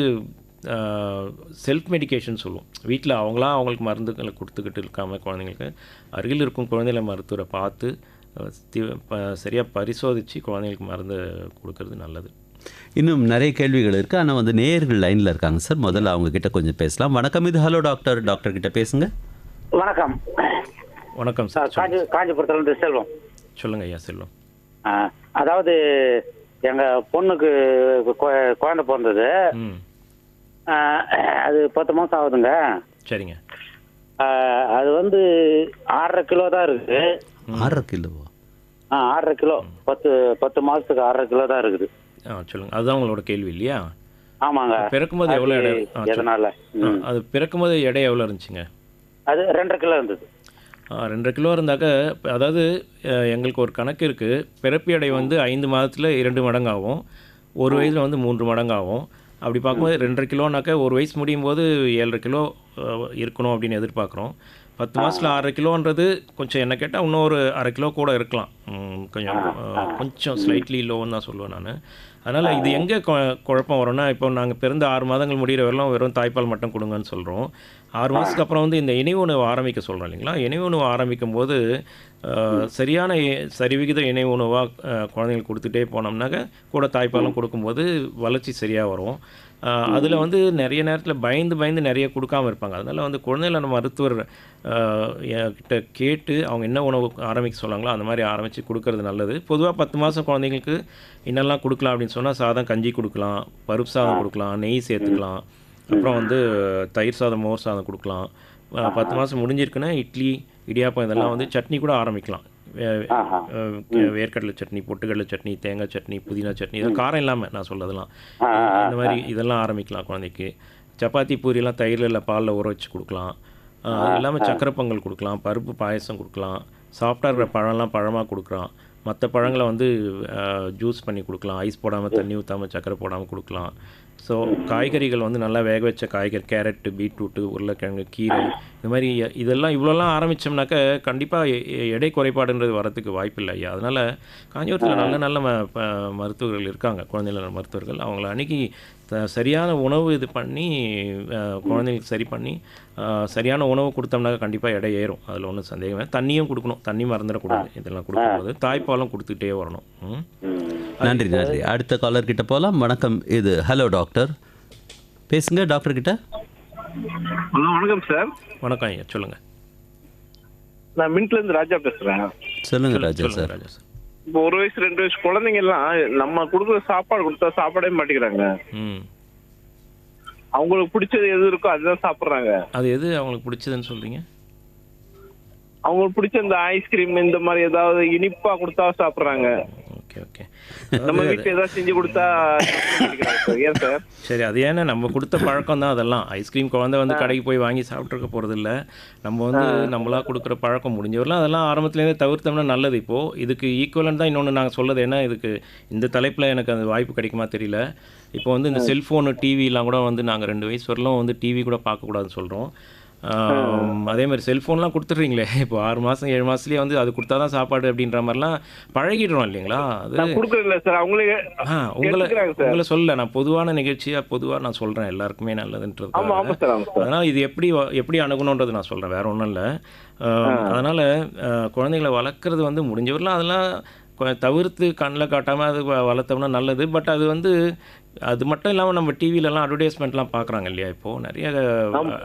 செல்ஃப் மெடிக்கேஷன் சொல்லுவோம். வீட்டில் அவங்களுக்கு மருந்துகளை கொடுத்துக்கிட்டு இருக்காமல் குழந்தைங்களுக்கு அருகில் இருக்கும் குழந்தைகளை மருத்துவரை பார்த்து சரியாக பரிசோதித்து குழந்தைங்களுக்கு மருந்து கொடுக்கறது நல்லது. இன்னும் நிறைய கேள்விகள் இருக்குது, ஆனால் வந்து நேயர்கள் லைனில் இருக்காங்க சார். முதல்ல அவங்க கிட்ட கொஞ்சம் பேசலாம். வணக்கம், இது ஹலோ டாக்டர் கிட்ட பேசுங்க. வணக்கம் சார். காஞ்சிபுரத்துலேருந்து செல்வம். சொல்லுங்க ஐயா செல்வம். அதாவது எங்கள் பொண்ணுக்கு குழந்தை பிறந்தது. அது 10 மாதம் ஆகுதுங்க. சரிங்க. அது வந்து 1.5 கிலோ தான் இருக்குது. 1.5 கிலோவா? 1.5 கிலோ, 10 மாதத்துக்கு 1.5 கிலோ தான் இருக்குது. சொல்லுங்க, அதுதான் உங்களோட கேள்வி இல்லையா? ஆமாங்க. பிறக்கும்போது எவ்வளோ எடை? எதனால அது பிறக்கும்போது எடை எவ்வளோ இருந்துச்சுங்க? அது 2.5 கிலோ இருந்தது. 2.5 கிலோ இருந்தாக்க, அதாவது எங்களுக்கு ஒரு கணக்கு இருக்குது. பிறப்பு எடை வந்து 5 மாதத்தில் 2 மடங்கு ஆகும், 1 வயதில் வந்து 3 மடங்கு ஆகும். அப்படி பார்க்கும்போது 2.5 கிலோனாக்க 1 வயசு முடியும் போது 7.5 கிலோ இருக்கணும் அப்படின்னு எதிர்பார்க்குறோம். 10 மாதத்தில் 1.5 கிலோன்றது கொஞ்சம் என்ன கேட்டால் இன்னும் ஒரு 1/2 கிலோ கூட இருக்கலாம். கொஞ்சம் ஸ்லைட்லி லோன்னு தான் சொல்லுவேன் நான். அதனால் இது எங்கே குழப்பம் வரும்னா, இப்போ நாங்கள் பிறந்த 6 மாதங்கள் முடிகிற வரலாம் வெறும் தாய்ப்பால் மட்டும் கொடுங்கன்னு சொல்கிறோம். 6 மாதத்துக்கு அப்புறம் வந்து இந்த இணை உணவு ஆரம்பிக்க சொல்கிறோம் இல்லைங்களா. இணை உணவு ஆரம்பிக்கும் போது சரியான சரிவிகித இணை உணவாக குழந்தைங்களுக்கு கொடுத்துட்டே போனோம்னாக்க கூட தாய்ப்பாலும் கொடுக்கும்போது வளர்ச்சி சரியாக வரும். அதில் வந்து நிறைய நேரத்தில் பயந்து நிறைய கொடுக்காமல் இருப்பாங்க. அதனால் வந்து குழந்தைகளை மருத்துவர் கிட்ட கேட்டு அவங்க என்ன உணவு ஆரம்பிக்க சொன்னாங்களோ அந்த மாதிரி ஆரம்பித்து கொடுக்கறது நல்லது. பொதுவாக 10 மாதம் குழந்தைங்களுக்கு என்னெல்லாம் கொடுக்கலாம் அப்படின்னு சொன்னால், சாதம் கஞ்சி கொடுக்கலாம், பருப்பு சாதம் கொடுக்கலாம், நெய் சேர்த்துக்கலாம், அப்புறம் வந்து தயிர் சாதம், மோர் சாதம் கொடுக்கலாம். 10 மாதம் முடிஞ்சிருக்குன்னா இட்லி, இடியாப்பம் இதெல்லாம் வந்து சட்னி கூட ஆரம்பிக்கலாம். வேர்க்கடலை சட்னி, பொட்டுக்கடலை சட்னி, தேங்காய் சட்னி, புதினா சட்னி, இதெல்லாம் காரம் இல்லாமல் நான் சொல்லதெல்லாம் இந்த மாதிரி இதெல்லாம் ஆரம்பிக்கலாம் குழந்தைக்கு. சப்பாத்தி பூரியெல்லாம் தயிரில் இல்லை பாலில் ஊற வச்சு கொடுக்கலாம். அது இல்லாமல் சக்கரை பொங்கல் கொடுக்கலாம், பருப்பு பாயசம் கொடுக்கலாம், சாஃப்டாக இருக்கிற பழம்லாம் பழமாக கொடுக்கலாம். மற்ற பழங்களை வந்து ஜூஸ் பண்ணி கொடுக்கலாம், ஐஸ் போடாமல் தண்ணி ஊற்றாமல் சக்கரை போடாமல் கொடுக்கலாம். ஸோ காய்கறிகள் வந்து நல்லா வேக வச்ச காய்கறி, கேரட்டு, பீட்ரூட்டு, உருளைக்கிழங்கு, கீரை, இந்த மாதிரி இதெல்லாம் இவ்வளோலாம் ஆரம்பித்தோம்னாக்க கண்டிப்பாக எடை குறைபாடுன்றது வரத்துக்கு வாய்ப்பில்லை ஐயா. அதனால் காஞ்சிபுரத்தில் நல்ல நல்ல மருத்துவர்கள் இருக்காங்க, குழந்தைகள் நல மருத்துவர்கள். அவங்கள அணுகி சரியான உணவு இது பண்ணி குழந்தைங்களுக்கு சரி பண்ணி சரியான உணவு கொடுத்தோம்னாக்க கண்டிப்பாக எடை ஏறும். அதில் ஒன்றும் சந்தேகம் இல்லை. தண்ணியும் கொடுக்கணும், தண்ணி மறந்துடக்கூடாது. இதெல்லாம் கொடுக்கும்போது தாய்ப்பாலும் கொடுத்துக்கிட்டே வரணும். நன்றி நன்றி. அடுத்த காலர் கிட்ட போகலாம். வணக்கம், இது ஹலோ டாக்டர். பேசுங்க டாக்டர் கிட்ட. ஹலோ, வணக்கம் சார். வணக்கம் ஐயா, சொல்லுங்கள். நான் மின்ட்லேருந்து ராஜா பேசுகிறேன். சொல்லுங்க ராஜா சொல்லுங்க சார். ராஜா சார். இப்போ 1 வயசு 2 வயசு குழந்தைங்க எல்லாம் நம்ம கொடுக்குற சாப்பாடு கொடுத்தா சாப்பிடவே மாட்டேங்கிறாங்க. ம் அவங்களுக்கு பிடிச்சது எது இருக்கோ அதுதான் சாப்பிட்றாங்க. அது எது அவங்களுக்கு பிடிச்சதுன்னு சொல்கிறீங்க? அவங்களுக்கு பிடிச்ச இந்த ஐஸ்கிரீம் இந்த மாதிரி ஏதாவது இனிப்பா கொடுத்தா சாப்பிட்றாங்க. Okay okay. நம்ம வீட்டில் ஏதாவது செஞ்சு கொடுத்தா சாப்பிட மாட்டேங்கிறாங்க சார். ஏன் சார்? சரி, அது ஏன்னா நம்ம கொடுத்த பழக்கம் தான் அதெல்லாம். ஐஸ்கிரீம் குழந்தை வந்து கடைக்கு போய் வாங்கி சாப்பிட்ருக்க போகிறதில்ல. நம்ம வந்து நம்மளாக கொடுக்குற பழக்கம் முடிஞ்சவரெலாம் அதெல்லாம் ஆரம்பத்துலேருந்தே தவிர்த்தோம்னா நல்லது. இப்போது இதுக்கு ஈக்குவலன் தான் இன்னொன்று நாங்கள் சொல்லது. ஏன்னா இதுக்கு இந்த தலைப்பில் எனக்கு அந்த வாய்ப்பு கிடைக்குமா தெரியல. இப்போ வந்து இந்த செல்ஃபோனு, டிவிலாம் கூட வந்து நாங்கள் 2 வயசு வரலும் வந்து டிவி கூட பார்க்கக்கூடாதுன்னு சொல்கிறோம். அதே மாதிரி செல்ஃபோன்லாம் கொடுத்துட்றீங்களே, இப்போ 6 மாதம் 7 மாதத்துலேயே வந்து அது கொடுத்தா தான் சாப்பாடு அப்படின்ற மாதிரிலாம் பழகிடுறோம் இல்லைங்களா? அது நான் கொடுக்குறேன்ல சார், அவங்களே உங்களை சொல்ல நான் பொதுவான நிகழ்ச்சியாக பொதுவாக நான் சொல்கிறேன், எல்லாருக்குமே நல்லதுன்றது. ஆமாம் ஆமாம் சார், ஆமாம் சார். அதனால் இது எப்படி அணுகணுன்றது நான் சொல்கிறேன், வேறு ஒன்றும் இல்லை. அதனால் குழந்தைகளை வளர்க்குறது வந்து முடிஞ்சவரெலாம் அதெல்லாம் தவிர்த்து கண்ணில் காட்டாமல் அது வளர்த்தோம்னா நல்லது. பட் அது வந்து அது மட்டும் இல்லாமல் நம்ம டிவிலலாம் அட்வர்டைஸ்மெண்ட்லாம் பார்க்குறாங்க இல்லையா? இப்போது நிறைய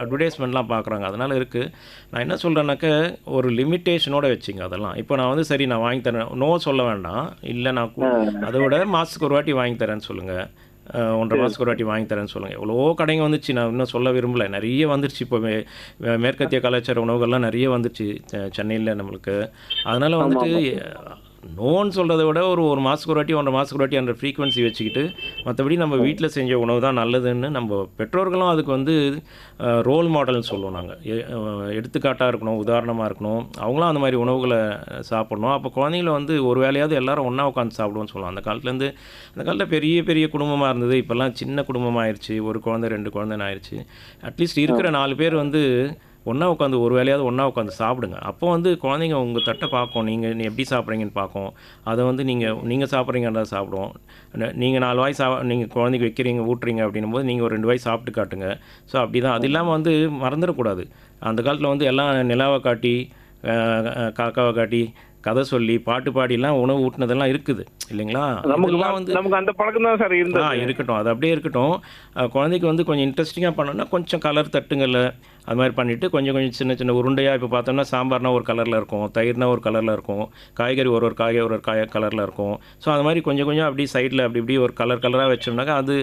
அட்வர்டைஸ்மெண்ட்லாம் பார்க்குறாங்க. அதனால் இருக்குது. நான் என்ன சொல்கிறேன்னாக்க ஒரு லிமிட்டேஷனோடு வச்சுங்க அதெல்லாம். இப்போ நான் வந்து சரி நான் வாங்கி தரேன், நோ சொல்ல வேண்டாம். இல்லை நான் அதோட மாதத்துக்கு ஒரு வாட்டி வாங்கி தரேன்னு சொல்லுங்கள், 1.5 மாதத்துக்கு ஒரு வாட்டி வாங்கி தரேன்னு சொல்லுங்கள். எவ்வளோ கடைங்க வந்துச்சு, நான் இன்னும் சொல்ல விரும்பலை, நிறைய வந்துருச்சு. இப்போ மேற்கத்திய கலாச்சார உணவுகள்லாம் நிறைய வந்துருச்சு சென்னையில் நம்மளுக்கு. அதனால் வந்துட்டு நோன்னு சொல்கிறத விட ஒரு மாதத்துக்கு ஒரு வாட்டி 1.5 மாதத்துக்கு ஒரு வாட்டி அந்த ஃப்ரீக்வன்சி வச்சுக்கிட்டு மற்றபடி நம்ம வீட்டில் செஞ்ச உணவு தான் நல்லதுன்னு நம்ம பெற்றோர்களும் அதுக்கு வந்து ரோல் மாடல்னு சொல்லுவோம் நாங்கள். எடுத்துக்காட்டாக இருக்கணும், உதாரணமாக இருக்கணும். அவங்களும் அந்த மாதிரி உணவுகளை சாப்பிடணும். அப்போ குழந்தைங்கள வந்து ஒரு வேலையாவது எல்லாரும் ஒன்றா உட்காந்து சாப்பிடுவோம்னு சொல்லுவோம். அந்த காலத்தில் பெரிய பெரிய குடும்பமாக இருந்தது. இப்போல்லாம் சின்ன குடும்பமாக ஆயிடுச்சு, ஒரு குழந்தை 2 குழந்தைன்னு ஆயிடுச்சு. அட்லீஸ்ட் இருக்கிற 4 பேர் வந்து ஒன்றா உட்காந்து ஒரு வேலையாவது ஒன்றா உட்காந்து சாப்பிடுங்க. அப்போ வந்து குழந்தைங்க உங்கள் தட்டை பார்க்கும், நீங்கள் எப்படி சாப்பிட்றீங்கன்னு பார்க்கும். அதை வந்து நீங்கள் சாப்பிட்றீங்கன்றத சாப்பிடுவோம். நீங்கள் 4 வாய் நீங்கள் குழந்தைக்கு வைக்கிறீங்க ஊட்டுறீங்க அப்படின்னும் போது நீங்கள் ஒரு 2 வாய் சாப்பிட்டு காட்டுங்க. ஸோ அப்படி தான். அது இல்லாமல் வந்து மறந்துடக்கூடாது. அந்த காலத்தில் வந்து எல்லாம் நிலாவை காட்டி காக்காவை காட்டி கதை சொல்லி பாட்டு பாடிலாம் உணவு ஊட்டினதெல்லாம் இருக்குது இல்லைங்களா? நமக்கு அந்த பழக்கம் தான் சார் இருந்தது. இருக்கட்டும், அது அப்படியே இருக்கட்டும். குழந்தைக்கு வந்து கொஞ்சம் இன்ட்ரெஸ்டிங்காக பண்ணணும்னா கொஞ்சம் கலர் தட்டுங்கள்ல அது மாதிரி பண்ணிவிட்டு கொஞ்சம் சின்ன சின்ன உருண்டையாக இப்போ பார்த்தோம்னா சாம்பார்னா ஒரு கலரில் இருக்கும், தயிர்னா ஒரு கலரில் இருக்கும், காய்கறி ஒரு கலரில் இருக்கும். ஸோ அது மாதிரி கொஞ்சம் கொஞ்சம் அப்படி சைடில் அப்படி ஒரு கலராக வச்சோம்னாக்கா அது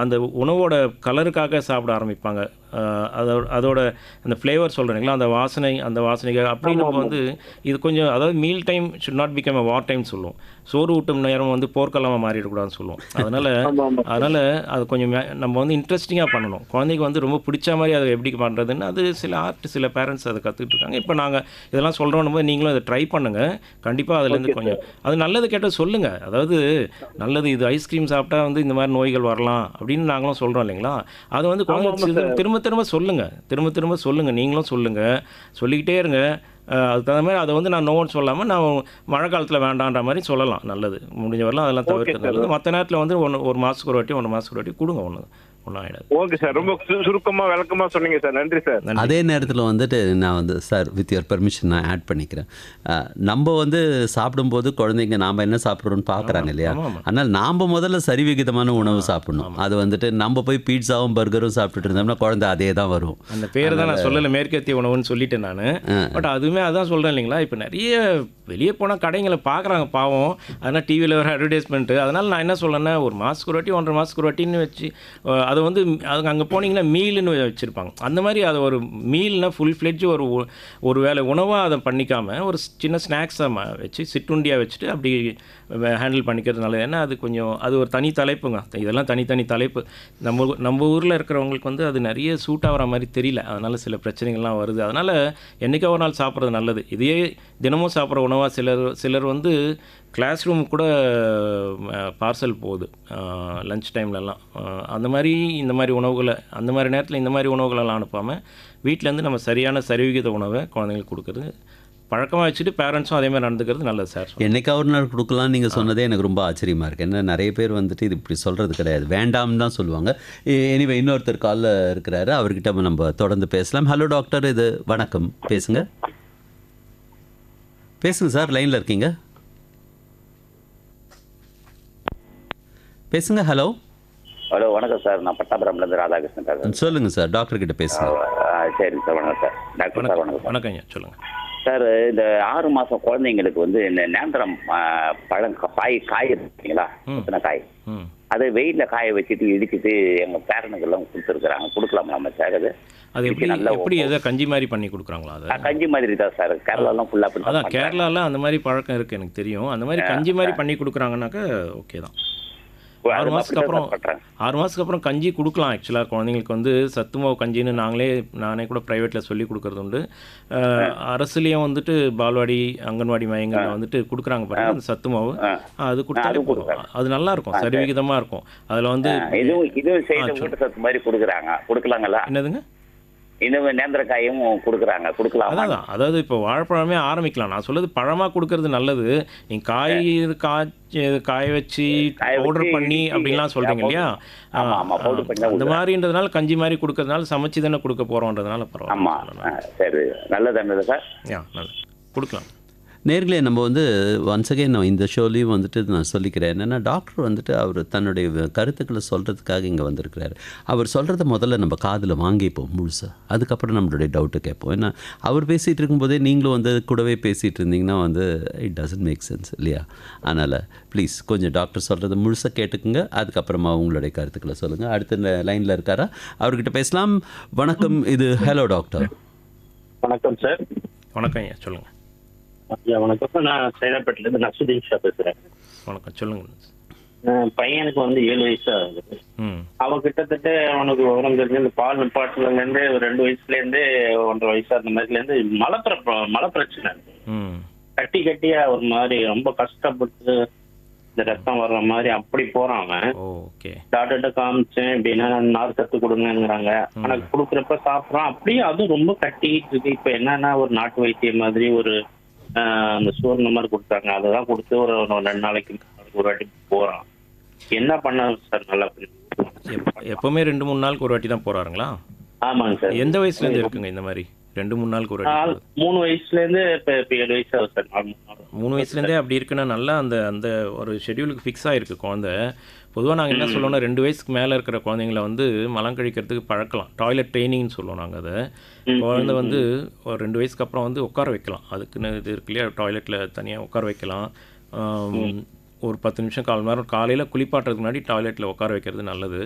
அந்த உணவோட கலருக்காக சாப்பிட ஆரம்பிப்பாங்க. அதோட அந்த ஃப்ளேவர் சொல்கிறீங்களா, அந்த வாசனைக்காக அப்படி நம்ம வந்து இது கொஞ்சம், அதாவது meal time should not become a war time சொல்லுவோம். சோறு ஊட்டும் நேரம் வந்து போர்க்களமாக மாறிடக்கூடாதுன்னு சொல்லுவோம். அதனால் அது கொஞ்சம் நம்ம வந்து இன்ட்ரெஸ்டிங்காக பண்ணணும். குழந்தைக்கு வந்து ரொம்ப பிடிச்ச மாதிரி அதை எப்படி பண்ணுறதுன்னு அது சில பேரண்ட்ஸ் அதை கற்றுக்கிட்டு இருக்காங்க. இப்போ நாங்கள் இதெல்லாம் சொல்கிறோம் போது நீங்களும் அதை ட்ரை பண்ணுங்கள். கண்டிப்பாக அதுலேருந்து கொஞ்சம் அது நல்லது கேட்டால் சொல்லுங்கள். அதாவது நல்லது இது ஐஸ்கிரீம் சாப்பிட்டா வந்து இந்த மாதிரி நோய்கள் வரலாம் அப்படின்னு நாங்களும் சொல்கிறோம் இல்லைங்களா? அதை வந்து குழந்தை திரும்ப சொல்லுங்கள். நீங்களும் சொல்லிக்கிட்டே இருங்க. அதுக்கு தகுந்த மாதிரி அதை வந்து நான் நோன்னு சொல்லாமல் நான் மழை காலத்தில் வேண்டான்ற மாதிரி சொல்லலாம். நல்லது முடிஞ்ச வரலாம் அதெல்லாம் தவிர்த்து நல்லது. மற்ற நேரத்தில் வந்து ஒரு மாதத்துக்கு ஒரு வாட்டி 1 மாதத்துக்கு ஒரு வாட்டி கொடுங்க, ஒன்றும் ஆகிடாது. ஓகே சார், ரொம்ப சுருக்கமாக விளக்கமாக சொன்னீங்க சார், நன்றி சார். அதே நேரத்தில் வந்துட்டு நான் வந்து சார் வித் யுவர் பெர்மிஷன் நான் ஆட் பண்ணிக்கிறேன். நம்ம வந்து சாப்பிடும்போது குழந்தைங்க நாம் என்ன சாப்பிட்றோன்னு பார்க்குறாங்க இல்லையா? அதனால் நாம் முதல்ல சரிவிகிதமான உணவு சாப்பிடணும். அது வந்துட்டு நம்ம போய் பீட்சாவும் பர்கரும் சாப்பிட்டுட்டு இருந்தோம்னா குழந்தை அதே தான் வரும். அந்த பேர் தான் நான் சொல்லலை, மேற்கத்திய உணவுன்னு சொல்லிட்டேன் நான். பட் அதுவுமே அதான் சொல்கிறேன் இல்லைங்களா? இப்போ நிறைய வெளியே போனால் கடைங்களை பார்க்குறாங்க பாவம், அதனால் டிவியில் வர அட்வர்டைஸ்மெண்ட்டு. அதனால் நான் என்ன சொல்கிறேன்னா ஒரு மாதத்துக்கு ஒரு வாட்டி 1.5 மாதத்துக்கு ஒரு வாட்டின்னு வச்சு அதை வந்து அதுக்கு அங்கே போனீங்கன்னா மீல்னு வச்சுருப்பாங்க. அந்த மாதிரி அதை ஒரு மீல்னா ஃபுல் ஃப்ளெட்ஜ் ஒரு வேளை உணவாக அதை பண்ணிக்காமல் ஒரு சின்ன ஸ்நாக்ஸாக வச்சு சிற்றுண்டியாக வச்சுட்டு அப்படி ஹேண்டில் பண்ணிக்கிறது நல்லது. ஏன்னா அது கொஞ்சம் அது ஒரு தனி தலைப்புங்க. இதெல்லாம் தனித்தனி தலைப்பு. நம்ம ஊரில் இருக்கிறவங்களுக்கு வந்து அது நிறைய சூட் ஆகிற மாதிரி தெரியல. அதனால் சில பிரச்சனைகள்லாம் வருது. அதனால் என்றைக்கா ஒரு நாள் சாப்பிட்றது நல்லது. இதையே தினமும் சாப்பிட்ற உணவாக சிலர் வந்து கிளாஸ் ரூம் கூட பார்சல் போகுது லன்ச் டைம்லலாம். அந்த மாதிரி இந்த மாதிரி உணவுகளை அந்த மாதிரி நேரத்தில் இந்த மாதிரி உணவுகளெல்லாம் அனுப்பாமல் வீட்டிலேருந்து நம்ம சரியான சரிவிகித உணவை குழந்தைங்களுக்கு கொடுக்குறது பழக்கமாக வச்சுட்டு பேரண்ட்ஸும் அதே மாதிரி நடந்துக்கிறது நல்லது சார். என்னைக்கா ஒரு நாள் கொடுக்கலாம் நீங்கள் சொன்னதே எனக்கு ரொம்ப ஆச்சரியமாக இருக்குது. ஏன்னா நிறைய பேர் வந்துட்டு இது இப்படி சொல்கிறது கிடையாது, வேண்டாம்னு தான் சொல்லுவாங்க. எனிவே இன்னொருத்தர் காலில் இருக்கிறாரு, அவர்கிட்ட நம்ம தொடர்ந்து பேசலாம். ஹலோ டாக்டர், இது வணக்கம், பேசுங்க சார், லைனில் இருக்கீங்க, பேசுங்க. ஹலோ வணக்கம் சார். நான் பட்டாபுரம்லேருந்து ராதாகிருஷ்ணன் பேசுகிறேன். சொல்லுங்கள் சார், டாக்டர் கிட்ட பேசுங்க. சரிங்க சார். வணக்கம் சார். டாக்டர் சார் வணக்கம். வணக்கம் ஐயா, சொல்லுங்கள் சார். இந்த 6 மாதம் குழந்தைங்களுக்கு வந்து இந்த நேந்திரம் பழம் காய் இருக்குங்களா, முத்தின காய், அது வெயிலில் காய வச்சுட்டு இடிச்சிட்டு எங்கள் பேரனுக்கெல்லாம் கொடுத்துருக்குறாங்க. கொடுக்கலாமா சார்? அது எப்படி எதை கஞ்சி மாதிரி பண்ணி கொடுக்குறாங்களா? அது கஞ்சி மாதிரி தான் சார். கேரளாலாம் ஃபுல்லாக அதான் கேரளாவில் அந்த மாதிரி பழக்கம் இருக்குது, எனக்கு தெரியும். அந்த மாதிரி கஞ்சி மாதிரி பண்ணி கொடுக்குறாங்கனாக்கா ஓகே தான். 6 மாதத்துக்கு அப்புறம் கஞ்சி கொடுக்கலாம். ஆக்சுவலாக குழந்தைங்களுக்கு வந்து சத்து மாவு கஞ்சின்னு நானே கூட ப்ரைவேட்டில் சொல்லி கொடுக்குறது உண்டு. அரசுலேயும் வந்துட்டு பால்வாடி அங்கன்வாடி மையங்களில் வந்துட்டு கொடுக்குறாங்க பாருங்கள் அந்த சத்து மாவு. அது கொடுத்தாலே போதும். அது நல்லாயிருக்கும், சரிவிகிதமாக இருக்கும். அதில் வந்து இதுவும் சத்து மாதிரி கொடுக்கலாங்களா? என்னதுங்க? இன்னும் நேந்திரக்காயும் கொடுக்கலாம். அதாவது இப்போ வாழைப்பழமே ஆரம்பிக்கலாம். நான் சொல்லுறது பழமாக கொடுக்கறது நல்லது. நீங்கள் காய வச்சு பவுடர் பண்ணி அப்படின்லாம் சொல்கிறீங்க இல்லையா? அந்த மாதிரின்றதுனால கஞ்சி மாதிரி கொடுக்கறதுனால சமைச்சு தானே கொடுக்க போகிறோன்றதுனால பரவாயில்ல. சரி, நல்லது சார். நல்லது, கொடுக்கலாம். நேர்களே, நம்ம வந்து ஒன்ஸ் அகெயின் நான் இந்த ஷோலையும் வந்துட்டு நான் சொல்லிக்கிறேன். என்னென்னா டாக்டர் வந்துட்டு அவர் தன்னுடைய கருத்துக்களை சொல்கிறதுக்காக இங்கே வந்திருக்கிறாரு. அவர் சொல்கிறத முதல்ல நம்ம காதில் வாங்கிப்போம் முழுசாக, அதுக்கப்புறம் நம்மளுடைய டவுட்டை கேட்போம். ஏன்னா அவர் பேசிகிட்டு இருக்கும்போதே நீங்களும் வந்து கூடவே பேசிகிட்டு இருந்தீங்கன்னா வந்து இட் டசன்ட் மேக் சென்ஸ் இல்லையா? அதனால் ப்ளீஸ் கொஞ்சம் டாக்டர் சொல்கிறத முழுசாக கேட்டுக்குங்க, அதுக்கப்புறமா உங்களுடைய கருத்துக்களை சொல்லுங்கள். அடுத்த லைனில் இருக்காரா, அவர்கிட்ட பேசலாம். வணக்கம், இது ஹலோ டாக்டர். வணக்கம் சார். வணக்கம் ஐயா, சொல்லுங்கள். ஐயா வணக்கம். நான் சைதாப்பேட்டிலேருந்து நசுதீன் ஷா பேசுகிறேன். வணக்கம், சொல்லுங்கள். பையனுக்கு வந்து 7 வயசு ஆகுது. அவன் கிட்டத்தட்ட அவனுக்கு விவரம் தெரிஞ்சு இந்த பால் நிப்பாட்டுலேருந்து ஒரு 2 வயசுலேருந்து 1.5 வயசு அந்த மாதிரிலேருந்து மலை பிரச்சனை கட்டியா ஒரு மாதிரி ரொம்ப கஷ்டப்பட்டு இந்த ரத்தம் வர்ற மாதிரி அப்படி போறான் அவன். டாக்டர்கிட்ட காமிச்சேன், எப்படின்னா நார் சத்து கொடுங்கிறாங்க. ஆனா கொடுக்குறப்ப சாப்பிட்றான், அப்படியே அதுவும் ரொம்ப கட்டிக்கிட்டு இருக்கு. இப்ப என்னன்னா ஒரு நாட்டு வைத்தியம் மாதிரி ஒரு அந்த சோறு மாதிரி கொடுத்தாங்க, அதெல்லாம் கொடுத்து ஒரு 2 நாளைக்கு ஒரு வாட்டி போறான். என்ன பண்ண சார்? நல்லா எப்பவுமே 2-3 நாளுக்கு ஒரு வாட்டி தான் போறாருங்களா? ஆமாங்க சார். எந்த வயசுல இருந்து இருக்குங்க இந்த மாதிரி 2-3 நாளுக்கு ஒரு வாட்டி? 3 வயசுலேருந்து இப்போ 7 வயசு ஆகுது சார். 3 வயசுலேருந்தே அப்படி இருக்குன்னா நல்லா அந்த ஒரு ஷெட்யூலுக்கு ஃபிக்ஸ் ஆகிருக்கு குழந்தை. பொதுவாக நாங்கள் என்ன சொல்லுவோம்னா 2 வயசுக்கு மேலே இருக்கிற குழந்தைங்கள வந்து மலம் கழிக்கிறதுக்கு பழக்கலாம். டாய்லெட் ட்ரைனிங்னு சொல்லுவோம் நாங்கள் அதை. குழந்தை வந்து ஒரு 2 வயசுக்கு அப்புறம் வந்து உட்கார வைக்கலாம். அதுக்குன்னு இது இருக்கு இல்லையா, டாய்லெட்டில் தனியாக உட்கார வைக்கலாம். ஒரு 10 நிமிஷம் 1/4 மணி நேரம் காலையில் குளிப்பாட்டுறதுக்கு முன்னாடி டாய்லெட்டில் உட்கார வைக்கிறது நல்லது.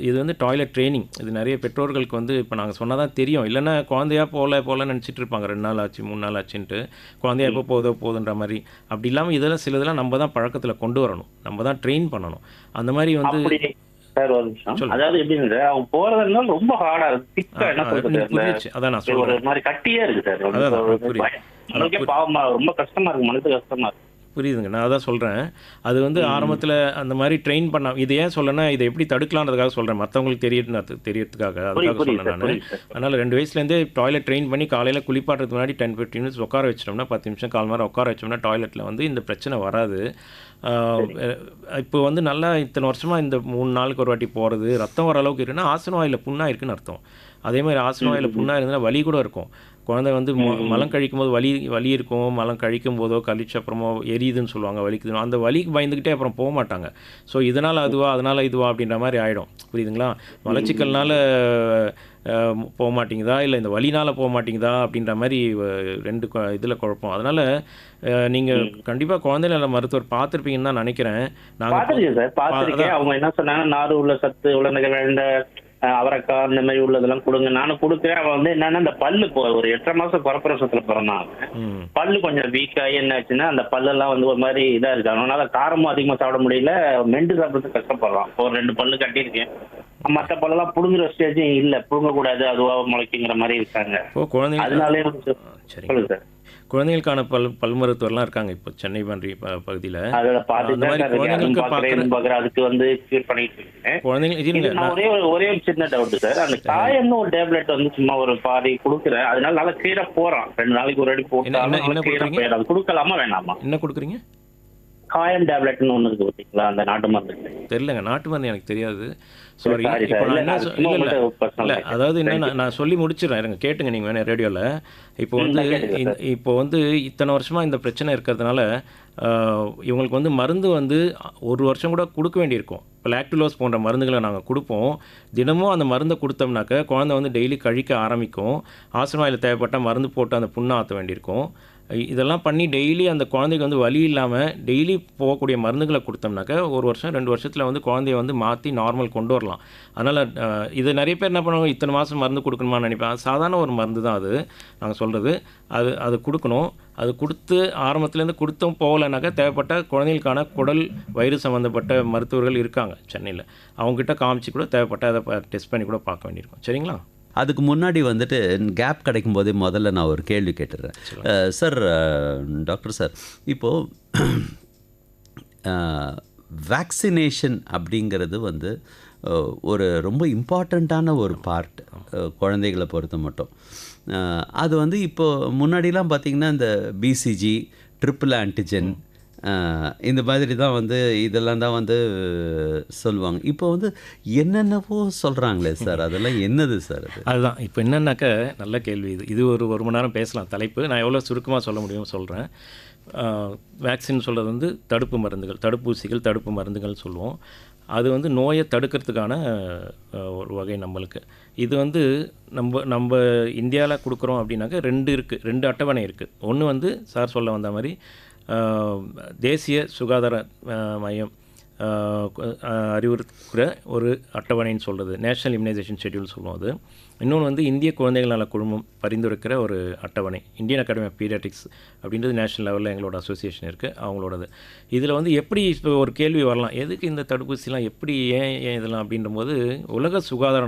இது வந்து டாய்லெட் ட்ரைனிங். இது நிறைய பெற்றோர்களுக்கு வந்து இப்போ நாங்கள் சொன்னால் தான் தெரியும். இல்லைன்னா குழந்தையா போகல நினச்சிட்டு இருப்பாங்க. 2 நாள் ஆச்சு 3 நாள் ஆச்சுன்ட்டு குழந்தையா எப்போ போதுன்ற மாதிரி. அப்படி இல்லாமல் இதெல்லாம் சிலதெல்லாம் நம்ம தான் பழக்கத்தில் கொண்டு வரணும், நம்ம தான் ட்ரெயின் பண்ணணும். அந்த மாதிரி வந்து சார் ஒரு நிமிஷம். அதாவது எப்படின்னு அவன் போறதுனால ரொம்ப ஹார்டா இருக்கு. அதான் நான் சொல்றேன், ஒரு மாதிரி கட்டியா இருக்கு சார். பாவமா ரொம்ப கஷ்டமா இருக்கு, மனசு கஷ்டமா இருக்கு. புரியுதுங்க, நான் அதான் சொல்கிறேன். அது வந்து ஆரம்பத்தில் அந்த மாதிரி ட்ரெயின் பண்ண, இது ஏன் சொல்லனா இதை எப்படி தடுக்கலான்றதுக்காக சொல்கிறேன், மற்றவங்களுக்கு தெரியறதுக்காக அதுக்காக சொல்கிறேன் நான். அதனால் 2 வயசுலேருந்தே டாய்லெட் ட்ரெயின் பண்ணி காலையில் குளிப்பாட்டுறதுக்கு முன்னாடி 10-15 மினிட்ஸ் உட்கார வச்சிட்டோம்னா 10 நிமிஷம் 1/4 மணி நேரம் உட்கார வச்சோம்னா டாய்லெட்டில் வந்து இந்த பிரச்சனை வராது. இப்போ வந்து நல்லா இத்தனை வருஷமாக இந்த 3 நாளுக்கு ஒரு வாட்டி போகிறது, ரத்தம் வர அளவுக்கு இருக்குன்னா ஆசனவாயில் புண்ணாக இருக்குன்னு அர்த்தம். அதே மாதிரி ஆசனவாயில் புண்ணாக இருந்ததுன்னா வலி கூட இருக்கும். குழந்தை வந்து மலம் கழிக்கும் போது வலி இருக்கும், மலம் கழிக்கும் போதோ கழிச்ச அப்புறமோ எரியுதுன்னு சொல்லுவாங்க, வலிக்குதுன்னு. அந்த வலிக்கு பயந்துக்கிட்டே அப்புறம் போக மாட்டாங்க. ஸோ இதனால் அதுவா அதனால் இதுவா அப்படின்ற மாதிரி ஆகிடும். புரியுதுங்களா? மலச்சிக்கல்னால போக மாட்டேங்குதா இல்லை இந்த வலினால் போக மாட்டேங்குதா அப்படின்ற மாதிரி 2 இதில் குழப்பம். அதனால் நீங்கள் கண்டிப்பாக குழந்தை நல மருத்துவர் பார்த்துருப்பீங்கன்னு தான் நினைக்கிறேன். நாங்கள் அவங்க என்ன சொன்னாங்க, நார் உள்ள சத்து உள்ள அவரைக்காய் இந்த மாதிரி உள்ளதெல்லாம் கொடுங்க. நானும் கொடுக்குறேன். அவன் வந்து என்னன்னா இந்த பல்லு ஒரு 8.5 மாசம் குறப்பிரசவத்துல பிறந்தான் அவன். பல்லு கொஞ்சம் வீக்காகி என்ன ஆச்சுன்னா அந்த பல்லெல்லாம் வந்து ஒரு மாதிரி இதா இருக்கு. அவனால காரமும் அதிகமா சாப்பிட முடியல, மெண்டு சாப்பிட்றதுக்கு கஷ்டப்படுறான். ஒரு 2 பல்லு கட்டியிருக்கேன். மற்ற பல்லெல்லாம் புடுங்குற ஸ்டேஜும் இல்ல, புடுங்கக்கூடாது அதுவா முளைக்குங்கிற மாதிரி இருக்காங்க. இப்போ குழந்தைங்க அதனாலே சரி, சொல்லுங்க சார். குழந்தைகளுக்கான பல் மருத்துவர்லாம் இருக்காங்க இப்போ சென்னை பன்றி பகுதியில். அதில் அந்த மாதிரி குழந்தைங்களுக்கு பார்க்குறேன், அதுக்கு வந்து க்யூர் பண்ணிட்டு இருக்கேன். குழந்தைங்க இது நான் ஒரே ஒரு சின்ன டவுட் சார். அந்த காயம்னு ஒரு டேப்லெட் வந்து சும்மா ஒரு பாதி கொடுக்குறேன், அதனால நல்லா கீழே போறான். 2 நாளைக்கு ஒரு அடி போட்டாலும் என்ன கொடுக்குறீங்க? அது கொடுக்கலாமா வேணாமா? என்ன கொடுக்குறீங்க? காயம் டேப்லெட்னு ஒன்று இருக்கு பார்த்தீங்களா, அந்த நாட்டு மருந்து. தெரியலங்க, நாட்டு மருந்து எனக்கு தெரியாது. சாரி. Sorry இப்போ sir. நான் இல்ல, என்ன அது சும்மா இல்லை உங்கள்ட்ட personal இல்லை, கேட்டேன். அதாவது என்ன Thank you. நான் சொல்லி முடிச்சிடுறேன், இருங்க கேட்டுங்க நீங்கள் வேணா ரேடியோவில். இப்போ வந்து நான் கேட்டுக்கிறேன் sir. இப்போ வந்து இத்தனை வருஷமாக இந்த பிரச்சனை இருக்கிறதுனால இவங்களுக்கு வந்து மருந்து வந்து 1 வருஷம் கூட கொடுக்க வேண்டியிருக்கும். இப்போ லாக்டுலோஸ் போன்ற மருந்துகளை நாங்கள் கொடுப்போம். தினமும் அந்த மருந்தை கொடுத்தோம்னாக்க குழந்தை வந்து டெய்லி கழிக்க ஆரம்பிக்கும். ஆஸ்துமாவில் தேவைப்பட்டால் மருந்து போட்டு அந்த புண்ணை ஆற்ற வேண்டியிருக்கும். இதெல்லாம் பண்ணி டெய்லி அந்த குழந்தைக்கு வந்து வலி இல்லாமல் டெய்லி போகக்கூடிய மருந்துகளை கொடுத்தோம்னாக்க 1 வருஷம் 2 வருஷத்தில் வந்து குழந்தைய வந்து மாற்றி நார்மல் கொண்டு வரலாம். அதனால் இது நிறைய பேர் என்ன பண்ணுவாங்க, இத்தனை மாதம் மருந்து கொடுக்கணுமான்னு நினைப்பேன். சாதாரண ஒரு மருந்து தான் அது நாங்கள் சொல்கிறது. அது கொடுக்கணும். அது கொடுத்து ஆரம்பத்துலேருந்து கொடுத்தும் போகலைனாக்கா தேவைப்பட்ட குழந்தைகளுக்கான குடல் வயிறு சம்மந்தப்பட்ட மருத்துவர்கள் இருக்காங்க சென்னையில். அவங்ககிட்ட காமிச்சு கூட தேவைப்பட்ட அதை டெஸ்ட் பண்ணி கூட பார்க்க வேண்டியிருக்கும். சரிங்களா? அதுக்கு முன்னாடி வந்துட்டு கேப் கிடைக்கும் போதே முதல்ல நான் ஒரு கேள்வி கேட்டுடுறேன் சார். டாக்டர் சார், இப்போது வேக்சினேஷன் அப்படிங்கிறது வந்து ஒரு ரொம்ப இம்பார்ட்டண்ட்டான ஒரு பார்ட் குழந்தைகளை பொறுத்த மட்டும். அது வந்து இப்போது முன்னாடிலாம் பார்த்திங்கன்னா இந்த பிசிஜி, ட்ரிபிள் ஆன்டிஜென், இந்த மாதிரி தான் வந்து இதெல்லாம் தான் வந்து சொல்லுவாங்க. இப்போ வந்து என்னென்னவோ சொல்கிறாங்களே சார், அதெல்லாம் என்னது சார் அது? அதுதான் இப்போ என்னன்னாக்க நல்ல கேள்வி. இது ஒரு மணி நேரம் பேசலாம் தலைப்பு. நான் எவ்வளோ சுருக்கமாக சொல்ல முடியும் சொல்கிறேன். வேக்சின் சொல்கிறது வந்து தடுப்பு மருந்துகள், தடுப்பூசிகள், தடுப்பு மருந்துகள் சொல்லுவோம். அது வந்து நோயை தடுக்கிறதுக்கான ஒரு வகை நம்மளுக்கு. இது வந்து நம்ம இந்தியாவில் கொடுக்குறோம் அப்படின்னாக்க 2 அட்டவணை இருக்குது. ஒன்று வந்து சார் சொல்ல வந்த மாதிரி தேசிய சுகாதார மையம் அறிவுறுத்துகிற ஒரு அட்டவணைன்னு சொல்கிறது, நேஷ்னல் இம்யூனைசேஷன் ஷெட்யூல் சொல்லுவோம் அது. இன்னொன்று வந்து இந்திய குழந்தைகள் நல குழுமம் பரிந்துரைக்கிற ஒரு அட்டவணை, இந்தியன் அகாடமி ஆஃப் பீடியாட்ரிக்ஸ் அப்படின்றது நேஷனல் லெவலில் எங்களோட அசோசியேஷன் இருக்குது, அவங்களோடது. இதில் வந்து எப்படி இப்போ ஒரு கேள்வி வரலாம், எதுக்கு இந்த தடுப்பூசிலாம், எப்படி ஏன் இதெல்லாம் அப்படின்றபோது உலக சுகாதார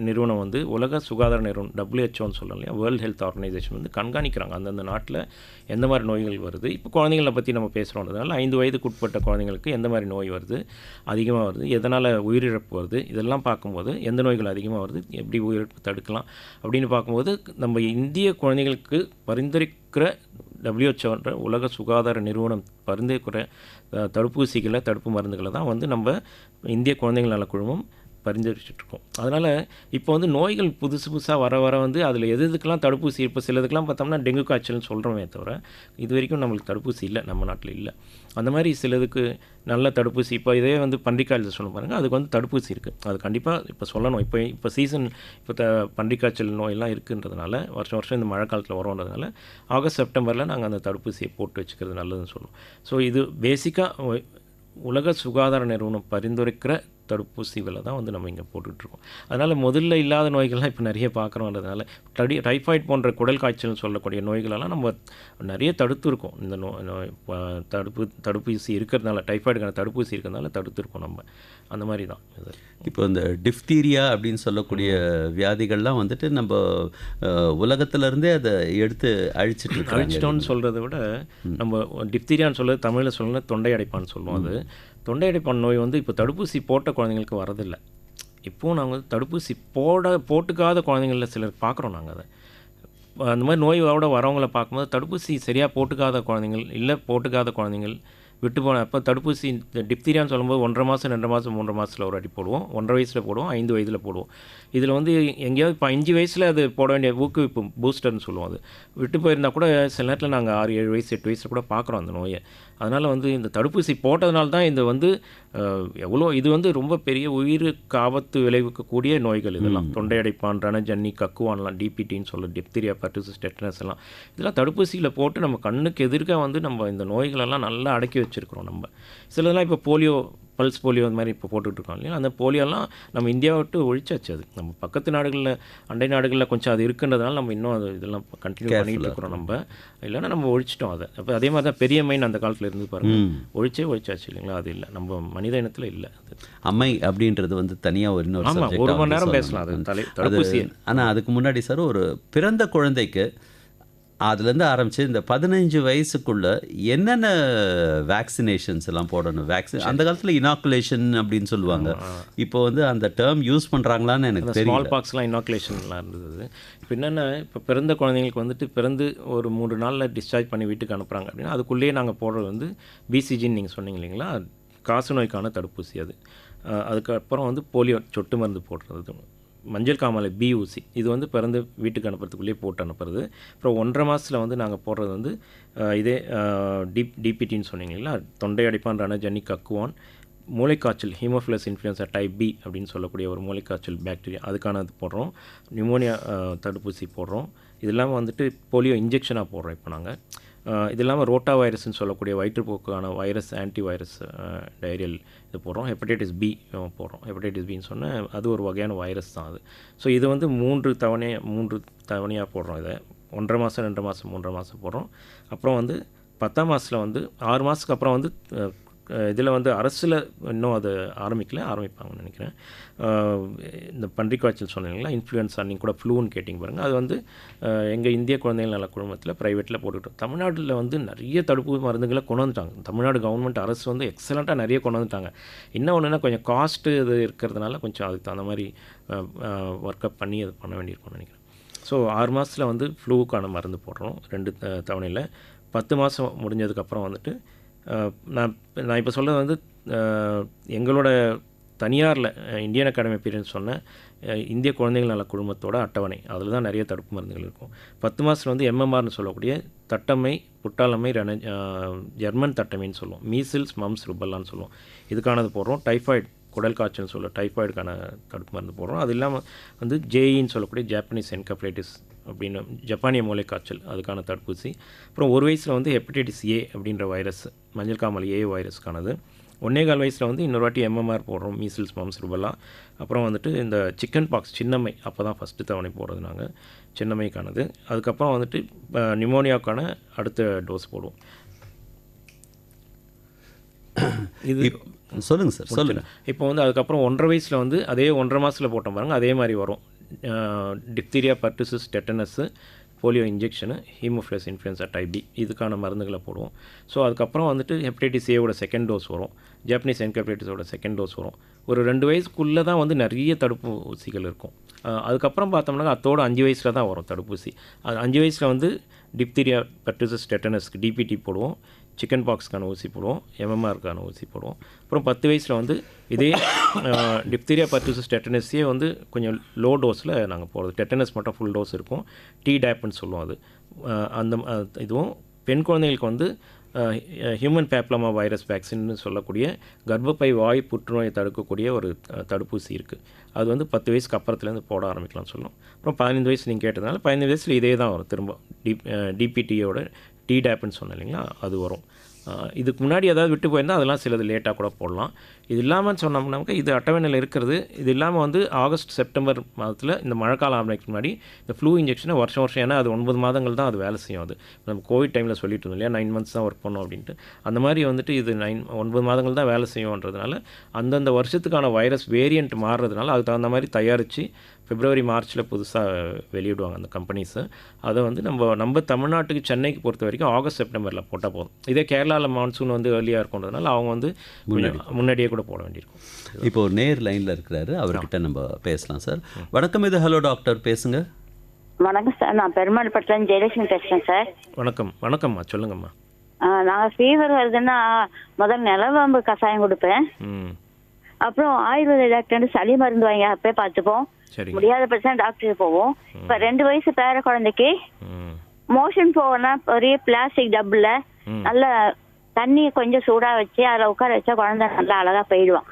நிறுவனம் வந்து உலக சுகாதார நிறுவனம் WHOன்னு சொல்லலாம் இல்லையா, வேர்ல்டு ஹெல்த் ஆர்கனைசேஷன் வந்து கண்காணிக்கிறாங்க அந்தந்த நாட்டில் எந்த மாதிரி நோய்கள் வருது. இப்போ குழந்தைங்களை பற்றி நம்ம பேசுகிறோன்றதுனால 5 வயதுக்கு உட்பட்ட குழந்தைங்களுக்கு எந்த மாதிரி நோய் வருது, அதிகமாக வருது, எதனால் உயிரிழப்பு வருது, இதெல்லாம் பார்க்கும்போது எந்த நோய்கள் அதிகமாக வருது, எப்படி உயிரிழப்பு தடுக்கலாம் அப்படின்னு பார்க்கும்போது நம்ம இந்திய குழந்தைகளுக்கு பரிந்துரைக்கிற WHO உலக சுகாதார நிறுவனம் பரிந்துரைக்கிற தடுப்பூசிகளை, தடுப்பு மருந்துகளை தான் வந்து நம்ம இந்திய குழந்தைகள் நல குழுமம் பரிந்துரைச்சிட்ருக்கோம். அதனால் இப்போ வந்து நோய்கள் புதுசாக வர வந்து அதில் எதுக்கெல்லாம் தடுப்பூசி, இப்போ சிலதுக்கெல்லாம் பார்த்தோம்னா டெங்கு காய்ச்சல்னு சொல்கிறோமே தவிர இது வரைக்கும் நம்மளுக்கு தடுப்பூசி இல்லை, நம்ம நாட்டில் இல்லை. அந்த மாதிரி சிலதுக்கு நல்ல தடுப்பூசி, இப்போ இதே வந்து பன்றிக்காய்ச்சல் சொல்ல பாருங்கள், அதுக்கு வந்து தடுப்பூசி இருக்குது. அது கண்டிப்பாக இப்போ சொல்லணும். இப்போ சீசன், இப்போ பன்றிக்காய்ச்சல் நோயெல்லாம் இருக்குன்றதுனால வருஷம் இந்த மழை காலத்தில் வரோன்றதுனால ஆகஸ்ட் செப்டம்பரில் நாங்கள் அந்த தடுப்பூசியை போட்டு வச்சுக்கிறது நல்லதுன்னு சொல்லுவோம். ஸோ இது பேசிக்காக உலக சுகாதார நிறுவனம் பரிந்துரைக்கிற தடுப்பூசிகளை தான் வந்து நம்ம இங்கே போட்டுட்ருக்கோம். அதனால் முதல்ல இல்லாத நோய்கள்லாம் இப்போ நிறைய பார்க்குறோன்றதுனால டைஃபாய்டு போன்ற குடல் காய்ச்சல்னு சொல்லக்கூடிய நோய்களெல்லாம் நம்ம நிறைய தடுத்துருக்கோம். இந்த தடுப்பூசி இருக்கிறதுனால, டைஃபாய்டுக்கான தடுப்பூசி இருக்கிறதுனால தடுத்துருக்கோம் நம்ம. அந்த மாதிரி தான் இது. இப்போ இந்த டிஃப்தீரியா அப்படின்னு சொல்லக்கூடிய வியாதிகள்லாம் வந்துட்டு நம்ம உலகத்திலேருந்தே அதை எடுத்து அழிச்சிட்டோன்னு சொல்கிறத விட, நம்ம டிஃப்தீரியான்னு சொல்கிறது தமிழில் சொல்லணும் தொண்டை அடைப்பான்னு சொல்லுவோம். அது தொண்டை அடைப்பான் நோய் வந்து இப்போ தடுப்பூசி போட்ட குழந்தைங்களுக்கு வரதில்லை. இப்போது நாங்கள் தடுப்பூசி போட்டுக்காத குழந்தைங்களில் சிலர் பார்க்குறோம். நாங்கள் அதை அந்த மாதிரி நோயோட வரவங்களை பார்க்கும்போது தடுப்பூசி சரியாக போட்டுக்காத குழந்தைங்கள், இல்லை போட்டுக்காத குழந்தைங்கள் விட்டு போன அப்போ தடுப்பூசி டிப்தீரியான்னு சொல்லும்போது 1.5 மாதம் 2 மாதம் 3 மாதத்தில் ஒரு அடி போடுவோம், 1.5 வயசில் போடுவோம், 5 வயதில் போடுவோம். இதில் வந்து எங்கேயாவது இப்போ 5 வயசில் அது போட வேண்டிய ஊக்குவிப்பு பூஸ்டர்னு சொல்லுவோம். அது விட்டு போயிருந்தால் கூட சில நேரத்தில் நாங்கள் 6, 7 வயசு 8 வயசில் கூட பார்க்குறோம் அந்த நோயை. அதனால் வந்து இந்த தடுப்பூசி போட்டதுனால தான் இந்த வந்து எவ்வளோ இது வந்து ரொம்ப பெரிய உயிருக்கு ஆபத்து விளைவிக்கக்கூடிய நோய்கள் இதெல்லாம். தொண்டை அடைப்பான், ரணஜன்னி, கக்குவான்லாம், டிபிடின்னு சொல்ல, டிப்தீரியா, பெர்டூசிஸ், டெட்டனஸ் எல்லாம் இதெல்லாம் தடுப்பூசியில் போட்டு நம்ம கண்ணுக்கு எதிர்க்க வந்து நம்ம இந்த நோய்களெல்லாம் நல்லா அடக்கி வச்சுருக்கிறோம் நம்ம. சிலதெல்லாம் இப்போ போலியோ, பல்ஸ் போலியோ அந்த மாதிரி இப்போ போட்டுக்கிட்டு இருக்கோம் இல்லையா, அந்த போலியோலாம் நம்ம இந்தியாவை விட்டு ஒழிச்சாச்சு. அது நம்ம பக்கத்து நாடுகளில், அண்டை நாடுகளில் கொஞ்சம் அது இருக்குன்றதுனால நம்ம இன்னும் அது இதெல்லாம் கண்டினியூ பண்ணிகிட்டு இருக்கிறோம் நம்ம. இல்லைன்னா நம்ம ஒழிச்சிட்டோம் அதை. அப்போ அதே மாதிரி தான் பெரிய மைன் அந்த காலத்தில் இருந்து பாருங்கள், ஒழிச்சாச்சு இல்லைங்களா. அது இல்லை, நம்ம மனித இனத்தில் இல்லை அது. அம்மை அப்படின்றது வந்து தனியாக ஒரு இன்னொரு ஆமாம், ஒரு மணி நேரம் பேசலாம் அது தடுப்பூசி. ஆனால் அதுக்கு முன்னாடி சார், ஒரு பிறந்த குழந்தைக்கு அதுலேருந்து ஆரம்பித்து இந்த 15 வயசுக்குள்ள என்னென்ன வேக்சினேஷன்ஸ் எல்லாம் போடணும்? அந்த காலத்தில் இனாக்குலேஷன் அப்படின்னு சொல்லுவாங்க. இப்போ வந்து அந்த டேர்ம் யூஸ் பண்ணுறாங்களான்னு எனக்கு தெரியல. ஸ்மால் பாக்ஸ்லாம் இனாக்குலேஷன்லாம் இருந்தது. இப்போ என்னென்ன, இப்போ பிறந்த குழந்தைங்களுக்கு வந்துட்டு பிறந்து ஒரு 3 நாளில் டிஸ்சார்ஜ் பண்ணி வீட்டுக்கு அனுப்புகிறாங்க அப்படின்னா அதுக்குள்ளேயே நாங்கள் போடுறது வந்து பிசிஜின்னு நீங்கள் சொன்னீங்க இல்லைங்களா, காசநோய்க்கான தடுப்பூசி அது. அதுக்கப்புறம் வந்து போலியோ சொட்டு மருந்து போடுறது, மஞ்சள் காமாலை பி ஊசி, இது வந்து பிறந்து வீட்டுக்கு அனுப்புறதுக்குள்ளேயே போட்டு அனுப்புறது. அப்புறம் 1.5 மாதத்தில் வந்து நாங்கள் போடுறது வந்து இதே டிபிடின்னு சொன்னீங்களா, தொண்டை அடைப்பான், ரணஜன்னி, கக்குவான், மூளைக்காய்ச்சல், ஹீமோஃபிலஸ் இன்ஃப்ளூயன்ஸா டைப் பி அப்படின்னு சொல்லக்கூடிய ஒரு மூளைக்காய்ச்சல் பாக்டீரியா, அதுக்கான இது போடுறோம். நிமோனியா தடுப்பூசி போடுறோம். இது இல்லாமல் வந்துட்டு போலியோ இன்ஜெக்ஷனாக போடுறோம் இப்போ நாங்கள். இது இல்லாமல் ரோட்டா வைரஸ்ன்னு சொல்லக்கூடிய வயிற்றுப்போக்கான வைரஸ், ஆன்டி வைரஸ் டைரியல் இது போடுறோம். ஹெப்படைட்டிஸ் பி போடுறோம். ஹெப்படைட்டிஸ் பின்னு சொன்னால் அது ஒரு வகையான வைரஸ் தான் அது. ஸோ இது வந்து 3 தவணையாக போடுறோம். இதை 1.5 மாதம், 2 மாதம், 3 மாதம் போடுறோம். அப்புறம் வந்து 10ஆம் மாதத்தில் வந்து 6 மாதத்துக்கு அப்புறம் வந்து இதில் வந்து அரசில் இன்னும் அது ஆரம்பிப்பாங்கன்னு நினைக்கிறேன். இந்த பன்றிக் காய்ச்சல் சொன்னீங்களா, இன்ஃப்ளூயன்ஸா, நீங்கள் கூட ஃப்ளூன்னு கேட்டிங்க பாருங்கள், அது வந்து எங்கள் இந்திய குழந்தைகள் நல குழுமத்தில் ப்ரைவேட்டில் போட்டுக்கிட்டோம். தமிழ்நாட்டில் வந்து நிறைய தடுப்பு மருந்துகளை கொண்டு வந்துட்டாங்க. தமிழ்நாடு கவர்மெண்ட் அரசு வந்து எக்ஸலண்ட்டாக நிறைய கொண்டு வந்துட்டாங்க. என்ன ஒன்றுனா கொஞ்சம் காஸ்ட்டு இது இருக்கிறதுனால கொஞ்சம் அதுக்கு தகுந்த மாதிரி ஒர்க்கப் பண்ணி அது பண்ண வேண்டியிருக்கும்னு நினைக்கிறேன். ஸோ 6 மாதத்தில் வந்து ஃப்ளூவுக்கான மருந்து போடுறோம் 2 தவணையில். 10 மாதம் முடிஞ்சதுக்கப்புறம் வந்துட்டு நான் இப்போ சொல்கிறது வந்து எங்களோட தனியாரில் இந்தியன் அகாடமி பீரியட்ஸ் சொன்ன இந்திய குழந்தைகள் நல குழுமத்தோட அட்டவணை, அதில் தான் நிறைய தடுப்பு மருந்துகள் இருக்கும். 10 மாதத்தில் வந்து எம்எம்ஆர்னு சொல்லக்கூடிய தட்டம்மை, புட்டாளம்மை, ஜெர்மன் தட்டமைன்னு சொல்லுவோம். மீசில்ஸ், மம்ஸ், ருபல்லான்னு சொல்லுவோம். இதுக்கானது போடுறோம். டைஃபாய்டு, குடல் காய்ச்சல்னு சொல்ல டைஃபாய்டுக்கான தடுப்பு மருந்து போடுறோம். அது இல்லாமல் வந்து ஜேஇன்னு சொல்லக்கூடிய ஜாப்பனீஸ் என்கஃபலைட்டிஸ் அப்படின்னு ஜப்பானிய மூளைக்காய்ச்சல், அதுக்கான தடுப்பூசி. அப்புறம் 1 வயசில் வந்து ஹெப்படைட்டிஸ் ஏ அப்படின்ற வைரஸ், மஞ்சள் காமாலை ஏ வைரஸ்க்கானது. 1.25 வயசில் வந்து இன்னொரு வாட்டி எம்எம்ஆர் போடுறோம், மீசில்ஸ், மம்ஸ், ருபல்லா. அப்புறம் வந்துட்டு இந்த சிக்கன் பாக்ஸ், சின்னம்மை, அப்போ தான் ஃபஸ்ட்டு தவணை போடுறது நாங்கள், சின்னம்மைக்கானது. அதுக்கப்புறம் வந்துட்டு நிமோனியாவுக்கான அடுத்த டோஸ் போடுவோம். இது சொல்லுங்கள் சார், சொல்லுங்கள். இப்போ வந்து அதுக்கப்புறம் 1.5 வயசில் வந்து அதே 1.5 மாதத்தில் போட்டோம் பாருங்கள், அதே மாதிரி வரும். Diphtheria, pertussis, tetanus, polio injection, Haemophilus influenza type B, இதுக்கான மருந்துகளை போடுவோம். ஸோ அதுக்கப்புறம் வந்துட்டு ஹெப்படைட்டிஸ் ஏவோட செகண்ட் டோஸ் வரும், ஜாப்பனீஸ் என்கஃபலைட்டிஸோட செகண்ட் டோஸ் வரும். ஒரு 2 வயசுக்குள்ளே தான் வந்து நிறைய தடுப்பூசிகள் இருக்கும். அதுக்கப்புறம் பார்த்தோம்னா அதோட 5 வயசில் தான் வரும் தடுப்பூசி. அது 5 வயசில் வந்து டிப்தீரியா, பர்டிசிஸ், டெட்டனஸ்க்கு டிபிடி போடுவோம், சிக்கன் பாக்ஸ்க்கான ஊசி போடுவோம், எம்எம்ஆருக்கான ஊசி போடுவோம். அப்புறம் 10 வயசில் வந்து இதே டிப்தீரியா, பர்டிசிஸ், டெட்டனஸே வந்து கொஞ்சம் லோ டோஸில் நாங்கள் போடுறது. டெட்டனஸ் மட்டும் ஃபுல் டோஸ் இருக்கும், டிடாப்னு சொல்லுவோம் அது. அந்த இதுவும் பெண் குழந்தைகளுக்கு வந்து ஹியூமன் பேப்லமா வைரஸ் வேக்சின்னு சொல்லக்கூடிய கர்ப்பப்பை வாய் புற்றுநோயை தடுக்கக்கூடிய ஒரு தடுப்பூசி இருக்குது. அது வந்து 10 வயசுக்கு அப்புறத்துலேருந்து போட ஆரம்பிக்கலாம்னு சொல்லுவோம். அப்புறம் 15 வயசு நீங்கள் கேட்டதுனால 15 வயசில் இதே தான் வரும் திரும்ப. டிபிடியோட டிடாப்னு சொன்னேன் இல்லைங்களா, அது வரும். இதுக்கு முன்னாடி ஏதாவது விட்டு போயிருந்தால் அதெல்லாம் சிலது லேட்டாக கூட போடலாம். இது இல்லாமல் சொன்னோம்னாக்க இது அட்டவணையில் இருக்கிறது. இது இல்லாமல் வந்து ஆகஸ்ட், செப்டம்பர் மாதத்தில் இந்த மழைக்காலம் ஆரம்பிக்கு முன்னாடி இந்த ஃப்ளூ இன்ஜெக்ஷனை வருஷம் ஏன்னா அது 9 மாதங்கள் தான் அது வேலை செய்யும். அது நம்ம கோவிட் டைமில் சொல்லிட்டு இருந்தோம் இல்லையா, 9 மந்த்ஸ் தான் ஒர்க் பண்ணோம் அப்படின்ட்டு. அந்த மாதிரி வந்துட்டு இது 9 மாதங்கள் தான் வேலை செய்யும்ன்றதுனால அந்தந்த வருஷத்துக்கான வைரஸ் வேரியண்ட் மாறுறதுனால அதுக்கு தகுந்த மாதிரி தயாரித்து பிப்ரவரி, மார்ச்சில் புதுசாக வெளியிடுவாங்க அந்த கம்பெனிஸு. அதை வந்து நம்ம தமிழ்நாட்டுக்கு, சென்னைக்கு பொறுத்த வரைக்கும் ஆகஸ்ட், செப்டம்பரில் போட்டால் போதும். இதே கேரளாவில் மான்சூன் வந்து ஏர்லியாக இருக்குன்றதுனால அவங்க வந்து முன்னாடியே கூட போட வேண்டியிருக்கும். இப்போ ஒரு நேர் லைனில் இருக்கிறாரு, அவர்கிட்ட நம்ம பேசலாம் சார். வணக்கம், இது ஹலோ டாக்டர், பேசுங்க. வணக்கம் சார், நான் பெருமாள் பட்டிலேருந்து ஜெயலட்சுமி பேசுகிறேன் சார். வணக்கம்மா, சொல்லுங்கம்மா. நாங்கள் ஃபீவர் வருதுன்னா முதல் நிலவேம்பு கஷாயம் கொடுப்பேன். அப்புறம் ஆயுர்வேத டாக்டர் சளி மருந்து வாங்கி அப்பயே பார்த்துப்போம். முடியாத பிரச்சனை டாக்டருக்கு போவோம். இப்போ 2 வயசு பேர குழந்தைக்கு மோஷன் போவோம்னா ஒரே பிளாஸ்டிக் டப்புல நல்ல தண்ணி கொஞ்சம் சூடா வச்சு அதில் உட்கார வச்சா குழந்தை நல்லா அழகா போயிடுவான்.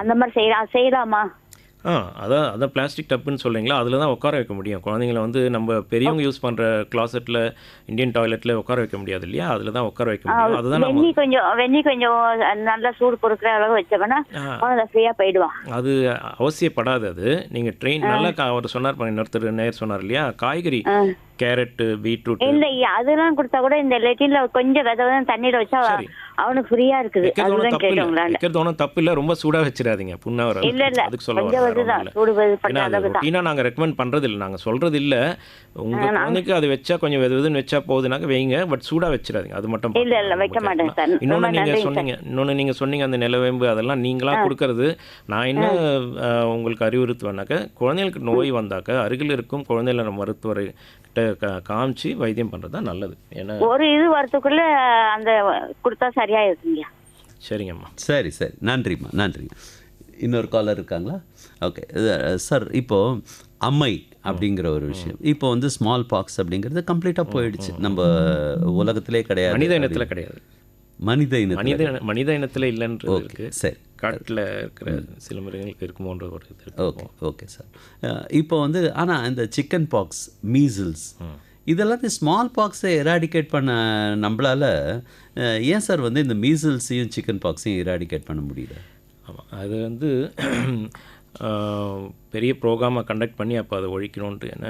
அந்த மாதிரி செய்யலாமா? அதான் பிளாஸ்டிக் டப்புன்னு சொல்கிறீங்களா, அதில் தான் உட்கார வைக்க முடியும். குழந்தைங்கள வந்து நம்ம பெரியவங்க யூஸ் பண்ணுற க்ளாசெட்டில், இந்தியன் டாய்லெட்டில் உட்கார வைக்க முடியாது இல்லையா, அதில் தான் உட்கார வைக்க முடியும். அதுதான் நம்ம வெந்நி கொஞ்சம் நல்லா சூடு பொறுக்கிற அளவு வச்சோம்னா குழந்தை ஃப்ரீயாக போயிடுவான். அது அவசியப்படாது. அது நீங்கள் ட்ரெயின் நல்லா அவர் சொன்னார் பாருங்க, இன்னொருத்தர் நேர் சொன்னார் இல்லையா, காய்கறி கேரட்டு, பீட்ரூட் இல்ல அதெல்லாம் கொடுத்தா கூட இந்த லெட்டின்ல கொஞ்சம் வித தண்ணியில வச்சா அவனுக்கு ஃப்ரீயா இருக்குது. அதுதான் கேட்டோங்களா? வைக்கிறது ஒன்றும் தப்பு இல்லை, ரொம்ப சூடா வச்சிடாதீங்க, புண்ணா வர. இல்ல இல்ல அதுக்கு சொல்ல கொஞ்சம் வருதுதான், சூடு பட்ட அளவு தான். ரொட்டீனா நாங்கள் ரெக்கமெண்ட் பண்றது இல்லை, நாங்கள் சொல்றது இல்லை. உங்க குழந்தைக்கு அது வச்சா கொஞ்சம் வெதுன்னு வச்சா போகுதுனாக்க வைங்க, பட் சூடா வச்சிடாதீங்க. அது மட்டும் இல்ல இல்ல வைக்க மாட்டேன் சார். இன்னொன்னு நீங்க சொன்னீங்க அந்த நிலவேம்பு அதெல்லாம் நீங்களா கொடுக்கறது. நான் என்ன உங்களுக்கு அறிவுறுத்துவேனாக்க, குழந்தைகளுக்கு நோய் வந்தாக்க அருகில் இருக்கும் குழந்தை நல மருத்துவரை காமிச்சு வைத்தியம் பண்ணுறது தான் நல்லது. ஏன்னா ஒரு இது வரத்துக்குள்ள அந்த கொடுத்தா சரியா இருக்குங்க. சரிங்கம்மா. சரி நன்றிம்மா, நன்றி. இன்னொரு காலர் இருக்காங்களா? ஓகே சார், இப்போது அம்மை அப்படிங்கிற ஒரு விஷயம், இப்போ வந்து ஸ்மால் பாக்ஸ் அப்படிங்கிறது கம்ப்ளீட்டாக போயிடுச்சு, நம்ம உலகத்திலே கிடையாது, மனித இனத்தில் கிடையாது, மனித இனத்தில் இல்லைன்றது இருக்கு. சரி, காட்டில் இருக்கிற சில மிருகங்களுக்கு இருக்குமோன்ற ஒரு இது. Okay sir. இப்போ வந்து ஆனால் இந்த சிக்கன் பாக்ஸ், மீசில்ஸ் இதெல்லாம் ஸ்மால் பாக்ஸை எராடிகேட் பண்ண நம்மளால் ஏன் சார் வந்து இந்த மீசில்ஸையும் சிக்கன் பாக்ஸையும் எராடிகேட் பண்ண முடியல? ஆமாம், அது வந்து பெரிய ப்ரோக்ராமை கண்டக்ட் பண்ணி அப்போ அதை ஒழிக்கணுன்ட்டு என்ன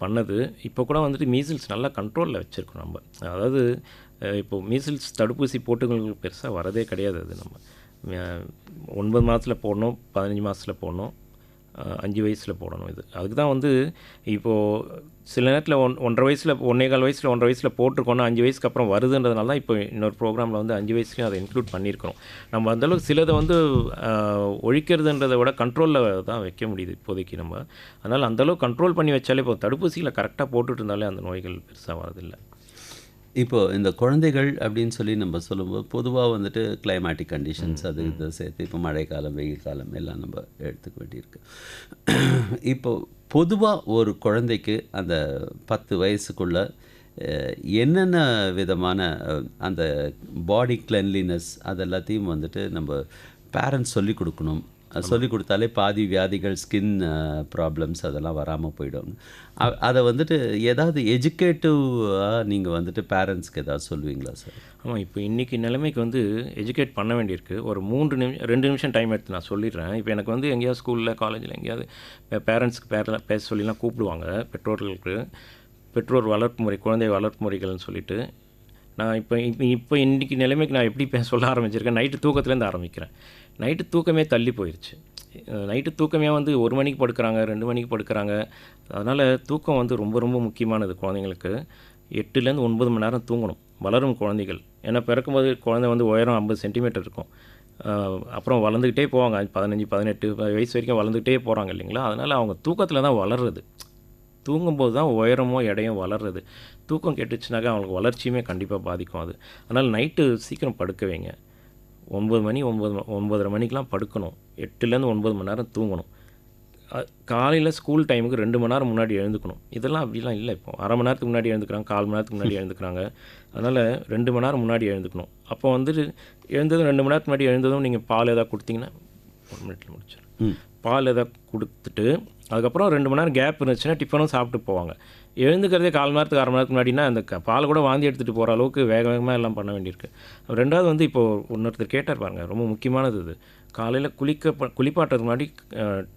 பண்ணது. இப்போ கூட வந்துட்டு மீசில்ஸ் நல்லா கண்ட்ரோலில் வச்சுருக்கோம் நம்ம. அதாவது இப்போது மீசில்ஸ் தடுப்பூசி போட்டுங்களுக்கு பெருசாக வரதே கிடையாது. அது நம்ம 9 மாதத்தில் போடணும், 15 மாதத்தில் போடணும், 5 வயசில் போடணும். இது அதுக்கு தான் வந்து இப்போது சில நேரத்தில் 1.5 வயசில் 1.25 வயசில் 1.5 வயசில் போட்டிருக்கோன்னா 5 வயசுக்கு அப்புறம் வருதுன்றதுனால தான் இப்போ இன்னொரு ப்ரோக்ராமில் வந்து 5 வயசுலையும் அதை இன்க்ளூட் பண்ணியிருக்கிறோம். நம்ம அந்தளவுக்கு சிலதை வந்து ஒழிக்கிறதுன்றதை விட கண்ட்ரோலில் தான் வைக்க முடியுது இப்போதைக்கு நம்ம. அதனால் அந்தளவுக்கு கண்ட்ரோல் பண்ணி வச்சாலே இப்போ தடுப்பூசிகளை கரெக்டாக போட்டுட்டு இருந்தாலே அந்த நோய்கள் பெருசாக வரதில்லை. இப்போது இந்த குழந்தைகள் அப்படின்னு சொல்லி நம்ம சொல்லும்போது பொதுவாக வந்துட்டு கிளைமேட்டிக் கண்டிஷன்ஸ் அது இதை சேர்த்து இப்போ மழைக்காலம், வெயில் காலம் எல்லாம் நம்ம எடுத்துக்க வேண்டியிருக்கு. இப்போது பொதுவாக ஒரு குழந்தைக்கு அந்த 10 வயசுக்குள்ளே என்னென்ன விதமான அந்த பாடி கிளென்லினஸ் அது எல்லாத்தையும் வந்துட்டு நம்ம பேரண்ட்ஸ் சொல்லிக் கொடுக்கணும். சொல்லிக் கொடுத்தாலே பாதி வியாதிகள், ஸ்கின் ப்ராப்ளம்ஸ் அதெல்லாம் வராமல் போயிடும். அதை வந்துட்டு ஏதாவது எஜுகேட்டிவாக நீங்கள் வந்துட்டு பேரண்ட்ஸ்க்கு ஏதாவது சொல்லுவீங்களா சார்? ஆமாம், இப்போ இன்றைக்கி நிலைமைக்கு வந்து எஜுகேட் பண்ண வேண்டியிருக்கு. ஒரு 2 நிமிஷம் டைம் எடுத்து நான் சொல்லிடுறேன். இப்போ எனக்கு வந்து எங்கேயாவது ஸ்கூலில், காலேஜில் எங்கேயாவது பேரண்ட்ஸ்க்கு பேச சொல்லிலாம் கூப்பிடுவாங்க, பெற்றோர்களுக்கு. பெற்றோர் வளர்ப்பு முறை, குழந்தை வளர்ப்பு முறைகள்னு சொல்லிட்டு. நான் இப்போ இன்றைக்கி நிலைமைக்கு நான் எப்படி சொல்ல ஆரம்பிச்சிருக்கேன், நைட்டு தூக்கத்துலேருந்து ஆரம்பிக்கிறேன். நைட்டு தூக்கமே தள்ளி போயிடுச்சு. நைட்டு தூக்கமே வந்து 1 மணிக்கு படுக்கிறாங்க, 2 மணிக்கு படுக்கிறாங்க. அதனால் தூக்கம் வந்து ரொம்ப ரொம்ப முக்கியமானது குழந்தைங்களுக்கு. 8லேருந்து 9 மணி நேரம் தூங்கணும் வளரும் குழந்தைகள். ஏன்னா பிறக்கும்போது குழந்தை வந்து உயரம் 50 சென்டிமீட்டர் இருக்கும். அப்புறம் வளர்ந்துக்கிட்டே போவாங்க, 15, 18 வயசு வரைக்கும் வளர்ந்துக்கிட்டே போகிறாங்க இல்லைங்களா. அதனால் அவங்க தூக்கத்தில் தான் வளர்றது. தூங்கும்போது தான் உயரமோ எடையும் வளர்றது. தூக்கம் கெட்டுச்சுனாக்கா அவங்களுக்கு வளர்ச்சியுமே கண்டிப்பாக பாதிக்கும் அது. அதனால் நைட்டு சீக்கிரம் படுக்க வைங்க. 9 மணி 9:30 மணிக்கெலாம் படுக்கணும். 8லேருந்து 9 மணி நேரம் தூங்கணும். காலையில் ஸ்கூல் டைமுக்கு 2 மணி நேரம் முன்னாடி எழுந்துக்கணும். இதெல்லாம் அப்படிலாம் இல்லை. இப்போ அரை மணி நேரத்துக்கு முன்னாடி எழுந்துக்கிறாங்க, 1/4 மணி நேரத்துக்கு முன்னாடி எழுந்துக்கிறாங்க. அதனால் 2 மணி நேரம் முன்னாடி எழுந்துக்கணும். அப்போ வந்துட்டு எழுந்ததும் 2 மணி நேரத்துக்கு முன்னாடி எழுந்ததும் நீங்கள் பால் எதாவது கொடுத்தீங்கன்னா 1 மினிட்டில் முடிச்சிடும். பால் எதாவது கொடுத்துட்டு அதுக்கப்புறம் 2 மணி நேரம் கேப் இருந்துச்சுன்னா டிஃபனும் சாப்பிட்டு போவாங்க. எழுந்துக்கிறதே 1/4 மணி நேரத்துக்கு 1/2 மணி நேரத்துக்கு முன்னாடினா அந்த பால் கூட வாந்தி எடுத்துகிட்டு போகிற அளவுக்கு வேகமாக எல்லாம் பண்ண வேண்டியிருக்கு. 2வது வந்து இப்போது இன்னொருத்தர் கேட்டார் பாருங்க, ரொம்ப முக்கியமானது இது. காலையில் குளிப்பாட்டுறதுக்கு முன்னாடி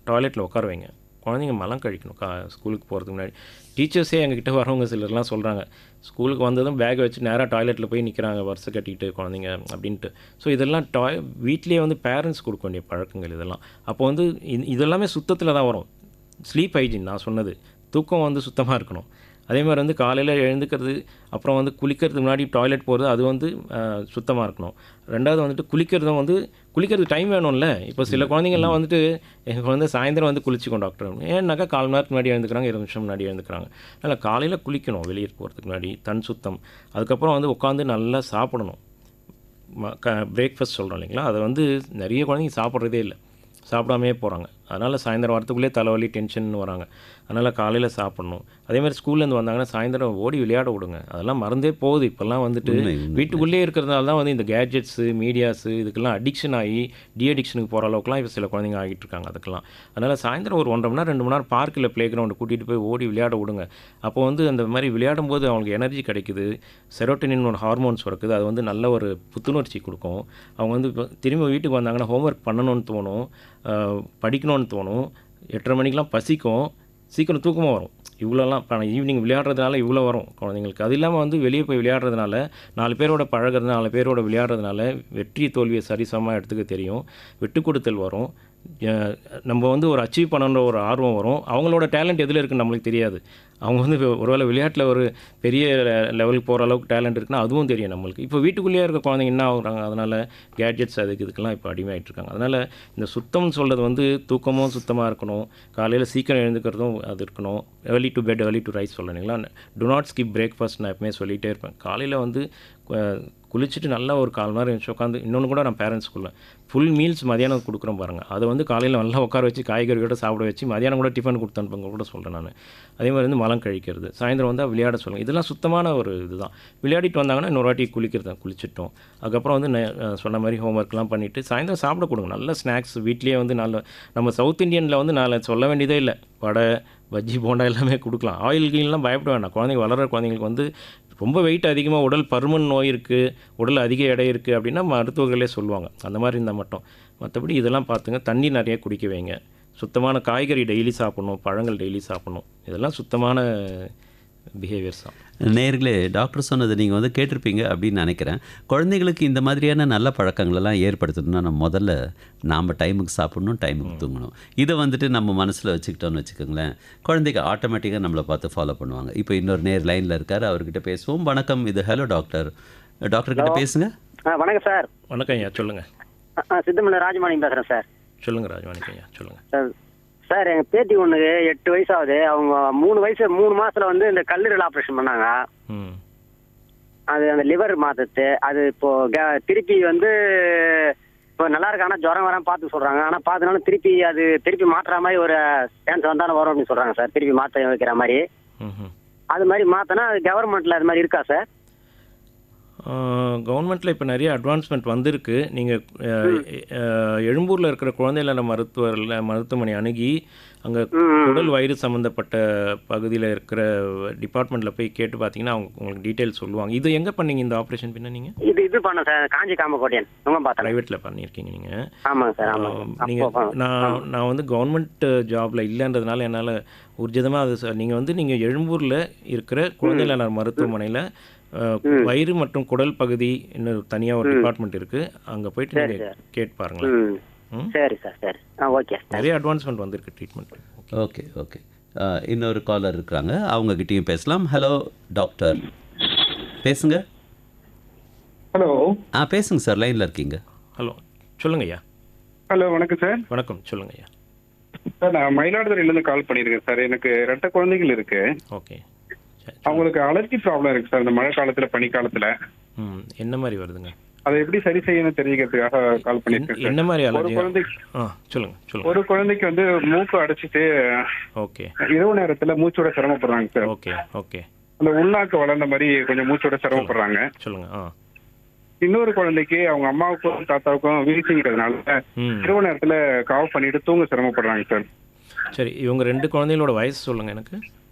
டாய்லெட்டில் உட்கார வைங்க. குழந்தைங்க மலம் கழிக்கணும் ஸ்கூலுக்கு போகிறதுக்கு முன்னாடி. டீச்சர்ஸே எங்ககிட்ட வரவங்க சிலர்லாம் சொல்கிறாங்க, ஸ்கூலுக்கு வந்ததும் பேக்கை வச்சு நேராக டாய்லெட்டில் போய் நிற்கிறாங்க வரிசை கட்டிக்கிட்டு குழந்தைங்க அப்படின்ட்டு. ஸோ இதெல்லாம் வீட்லேயே வந்து பேரண்ட்ஸ் கொடுக்க வேண்டிய பழக்கங்கள் இதெல்லாம். அப்போ வந்து இதெல்லாமே சுத்தத்தில் தான் வரும். ஸ்லீப் ஹைஜீன் நான் சொன்னது, தூக்கம் வந்து சுத்தமாக இருக்கணும். அதே மாதிரி வந்து காலையில் எழுந்துக்கிறது, அப்புறம் வந்து குளிக்கிறதுக்கு முன்னாடி டாய்லெட் போகிறது, அது வந்து சுத்தமாக இருக்கணும். 2வது வந்துட்டு குளிக்கிறதுக்கு டைம் வேணும்ல. இப்போ சில குழந்தைங்கள்லாம் வந்துட்டு எங்கள் வந்து சாயந்தரம் வந்து குளிச்சிக்கும் டாக்டர், ஏன்னாக்கா 1/4 மணி நேரத்துக்கு முன்னாடி எழுந்துக்கிறாங்க, 20 நிமிஷம் முன்னாடி எழுந்துக்கிறாங்க. அதனால் காலையில் குளிக்கணும் வெளியே போகிறதுக்கு முன்னாடி, தன் சுத்தம். அதுக்கப்புறம் வந்து உட்காந்து நல்லா சாப்பிடணும். பிரேக்ஃபாஸ்ட் சொல்கிறோம் இல்லைங்களா, அதை வந்து நிறைய குழந்தைங்க சாப்பிட்றதே இல்லை, சாப்பிடாமே போகிறாங்க. அதனால் சாயந்தரம் வரத்துக்குள்ளே தலைவலி டென்ஷன் வராங்க. அதனால் காலையில் சாப்பிட்ணும். அதேமாதிரி ஸ்கூல்லேருந்து வந்தாங்கன்னா சாயந்தரம் ஓடி விளையாட விடுங்க. அதெல்லாம் மறந்தே போகுது. இப்போல்லாம் வந்துட்டு வீட்டுக்குள்ளேயே இருக்கிறதுனால தான் வந்து இந்த கேட்ஜெட்ஸு மீடியாஸு இதுக்கெல்லாம் அடிக்ஷன் ஆகி அடிக்ஷனுக்கு போகிற அளவுக்குலாம் இப்போ சில குழந்தைங்க ஆகிட்டு இருக்காங்க. அதுக்கெல்லாம் அதனால் சாயந்தரம் ஒரு 1.5 மணி நேரம் 2 மணி நேரம் பார்க்கில் ப்ளே கிரவுண்டு கூட்டிகிட்டு போய் ஓடி விளையாட விடுங்க. அப்போ வந்து அந்த மாதிரி விளையாடும் போது அவங்களுக்கு எனர்ஜி கிடைக்குது, செரோட்டனின் ஒரு ஹார்மோன்ஸ் இருக்குது. அது வந்து நல்ல ஒரு புத்துணர்ச்சி கொடுக்கும். அவங்க வந்து இப்போ திரும்ப வீட்டுக்கு வந்தாங்கன்னா ஹோம்ஒர்க் பண்ணணும்னு தோணும், படிக்கணும்னு தோணும், 8:30 மணிக்கெலாம் பசிக்கும், சீக்கிரம் தூக்கமாக வரும். இவ்வளோலாம் இப்போ ஈவினிங் விளையாடுறதுனால இவ்வளோ வரும் குழந்தைங்களுக்கு. அது இல்லாமல் வந்து வெளியே போய் விளையாடுறதுனால 4 பேரோட பழகிறது, 4 பேரோட விளையாடுறதுனால வெற்றி தோல்வியை சரிசமமாக எடுத்துக்க தெரியும், விட்டு கொடுத்தல் வரும், நம்ம வந்து ஒரு அச்சீவ் பண்ணணுன்ற ஒரு ஆர்வம் வரும். அவங்களோட டேலண்ட் எதில் இருக்குன்னு நம்மளுக்கு தெரியாது. அவங்க வந்து ஒருவேளை விளையாட்டில் ஒரு பெரிய லெவலுக்கு போகிற அளவுக்கு டேலண்ட் இருக்குன்னா அதுவும் தெரியும் நம்மளுக்கு. இப்போ வீட்டுக்குள்ளேயே இருக்க குழந்தைங்க என்ன ஆகுறாங்க, அதனால் கேட்ஜெட்ஸ் இதுக்கெல்லாம் இப்போ அடிமையாகிட்டு இருக்காங்க. அதனால் இந்த சுத்தம்னு சொல்கிறது வந்து தூக்கமும் சுத்தமாக இருக்கணும், காலையில் சீக்கிரம் எழுந்துக்கிறதும் அது இருக்கணும், early to bed early to rise சொல்லணுங்களா. டு நாட் ஸ்கிப் பிரேக்ஃபாஸ்ட் நான் எப்பவுமே சொல்லிகிட்டே இருப்பேன். காலையில் வந்து குளிச்சுட்டு நல்லா ஒரு 1/4 மணி நேரம் எழுந்து உட்காந்து, இன்னொன்று கூட நான் பேரண்ட்ஸ் சொல்லுவேன், ஃபுல் மீல்ஸ் மதியானம் கொடுக்குறோம் பாருங்கள், அதை வந்து காலையில் நல்லா உட்கார வச்சு காய்கறியோட சாப்பிட வச்சு மதியானம் கூட டிஃபன் கொடுத்து அனுப்புங்க கூட சொல்கிறேன் நான். அதே மாதிரி வந்து மலம் கழிக்கிறது, சாயந்தரம் வந்தால் விளையாட சொல்லுங்கள். இதெல்லாம் சுத்தமான ஒரு இதுதான். விளையாடிட்டு வந்தாங்கன்னா இன்னொரு வாட்டி குளிச்சிட்டோம். அதுக்கப்புறம் வந்து சொன்ன மாதிரி ஹோம்ஒர்க்லாம் பண்ணிவிட்டு சாயந்தரம் சாப்பிட கொடுங்க. நல்ல ஸ்நாக்ஸ் வீட்லேயே வந்து நம்ம சவுத் இந்தியனில் வந்து நான் சொல்ல வேண்டியதே இல்லை, வடை பஜ்ஜி போண்டா எல்லாமே கொடுக்கலாம். ஆயில் கீழ்லாம் பயப்பட வேண்டாம். குழந்தைங்க வளர்கிற குழந்தைங்களுக்கு வந்து ரொம்ப வெயிட் அதிகமாக உடல் பருமன் நோய் இருக்குது, உடல் அதிக எடை இருக்குது அப்படின்னா மருத்துவர்களே சொல்லுவாங்க. அந்த மாதிரி இருந்தால் மட்டும். மற்றபடி இதெல்லாம் பார்த்துங்க. தண்ணி நிறைய குடிக்க வைங்க, சுத்தமான காய்கறி டெய்லி சாப்பிட்ணும், பழங்கள் டெய்லி சாப்பிட்ணும். இதெல்லாம் சுத்தமான பிஹேவியர்ஸ் தான். நேயர்களே, டாக்டர் சொன்னதை நீங்கள் வந்து கேட்டிருப்பீங்க அப்படின்னு நினைக்கிறேன். குழந்தைங்களுக்கு இந்த மாதிரியான நல்ல பழக்கங்களெல்லாம் ஏற்படுத்தணும்னா நம்ம முதல்ல நாம் டைமுக்கு சாப்பிட்ணும், டைமுக்கு தூங்கணும். இதை வந்துட்டு நம்ம மனசில் வச்சுக்கிட்டோன்னு வச்சுக்கோங்களேன், குழந்தைங்க ஆட்டோமேட்டிக்காக நம்மளை பார்த்து ஃபாலோ பண்ணுவாங்க. இப்போ இன்னொரு நேர் லைனில் இருக்கார், அவர்கிட்ட பேசுவோம். வணக்கம், இது ஹலோ டாக்டர். டாக்டர்கிட்ட பேசுங்க. வணக்கம் சார். வணக்கம் ஐயா, சொல்லுங்கள். சித்தமல்ல ராஜமாணிக்கம் பேசுகிறேன் சார். சொல்லுங்கள் ராஜமாணிக்கம் ஐயா, சொல்லுங்கள் சார். சார் எங்கள் பேத்தி ஒன்றுக்கு 8 வயசு ஆகுது. அவங்க 3 மாசத்துல வந்து இந்த கல்லீரல் ஆப்ரேஷன் பண்ணாங்க. அது அந்த லிவர் மாத்தது. அது இப்போ திருப்பி வந்து இப்போ நல்லா இருக்கு, ஆனால் ஜுரம் வராமல் பார்த்து சொல்கிறாங்க. ஆனால் பார்த்தனாலும் திருப்பி மாற்றுற மாதிரி ஒரு சான்ஸ் வந்தாலும் வரும் அப்படின்னு சொல்கிறாங்க சார். திருப்பி மாற்ற வைக்கிற மாதிரி அது மாதிரி மாற்றினா கவர்மெண்ட்டில் அது மாதிரி இருக்கா சார்? கவர்மெண்ட்டில் இப்போ நிறைய அட்வான்ஸ்மெண்ட் வந்திருக்கு. நீங்கள் எழும்பூரில் இருக்கிற குழந்தை நல மருத்துவமனை அணுகி அங்கே உடல் வயிறு சம்மந்தப்பட்ட பகுதியில் இருக்கிற டிபார்ட்மெண்ட்டில் போய் கேட்டு பார்த்தீங்கன்னா அவங்க உங்களுக்கு டீட்டெயில் சொல்லுவாங்க. இது எங்கே பண்ணீங்க இந்த ஆப்ரேஷன்? பின்ன நீங்கள் இது பண்ண சார், காஞ்சி காமக்கோட்டையன் ப்ரைவேட்டில் பண்ணியிருக்கீங்க நீங்கள்? ஆமாங்க சார். நீங்கள் நான் வந்து கவர்மெண்ட் ஜாபில் இல்லைன்றதுனால என்னால் ஊர்ஜிதமாக அது நீங்கள் வந்து நீங்கள் எழும்பூரில் இருக்கிற குழந்தை நல மருத்துவமனையில் வயிறு மற்றும் குடல் பகுதி இன்னும் தனியாக ஒரு டிபார்ட்மெண்ட் இருக்குது, அங்கே போயிட்டு நீங்கள் கேட்டு பாருங்களேன். சரி சார், சரி, ஓகே. நிறைய அட்வான்ஸ்மெண்ட் வந்திருக்கு ட்ரீட்மெண்ட். Okay okay. இன்னொரு காலர் இருக்கிறாங்க, அவங்ககிட்டயும் பேசலாம். ஹலோ டாக்டர், பேசுங்க. ஹலோ. பேசுங்க சார், லைனில் இருக்கீங்க. ஹலோ, சொல்லுங்க ஐயா. ஹலோ, வணக்கம் சார். வணக்கம், சொல்லுங்க ஐயா. சார், நான் மயிலாடுதுறையிலேருந்து கால் பண்ணியிருக்கேன் சார். எனக்கு 2 குழந்தைகள் இருக்கு. ஓகே. அவங்களுக்கு அலர்ஜி ப்ராப்ளம் இருக்கு சார், இந்த மழை காலத்தில் பனி என்ன மாதிரி வருதுங்க? அதை எப்படி சரி செய்யணும் தெரிஞ்சுக்கிறதுக்காக கால் பண்ணியிருக்கேன். என்ன மாதிரி ஒரு அலர்ஜி? குழந்தைக்கு சொல்லுங்க. ஒரு குழந்தைக்கு வந்து மூக்கு அடைச்சிட்டு ஓகே இரவு நேரத்துல மூச்சோட சிரமப்படுறாங்க சார். Okay okay. அந்த உள்நாக்கு வளர்ந்த மாதிரி கொஞ்சம் மூச்சோட சிரமப்படுறாங்க. சொல்லுங்க. இன்னொரு குழந்தைக்கு அவங்க அம்மாவுக்கும் தாத்தாவுக்கும் வீழ்ச்சிங்கிறதுனால இரவு நேரத்துல காவ் பண்ணிட்டு தூங்க சிரமப்படுறாங்க சார். சரி, இவங்க 2 குழந்தைகளோட வயசு சொல்லுங்க எனக்கு.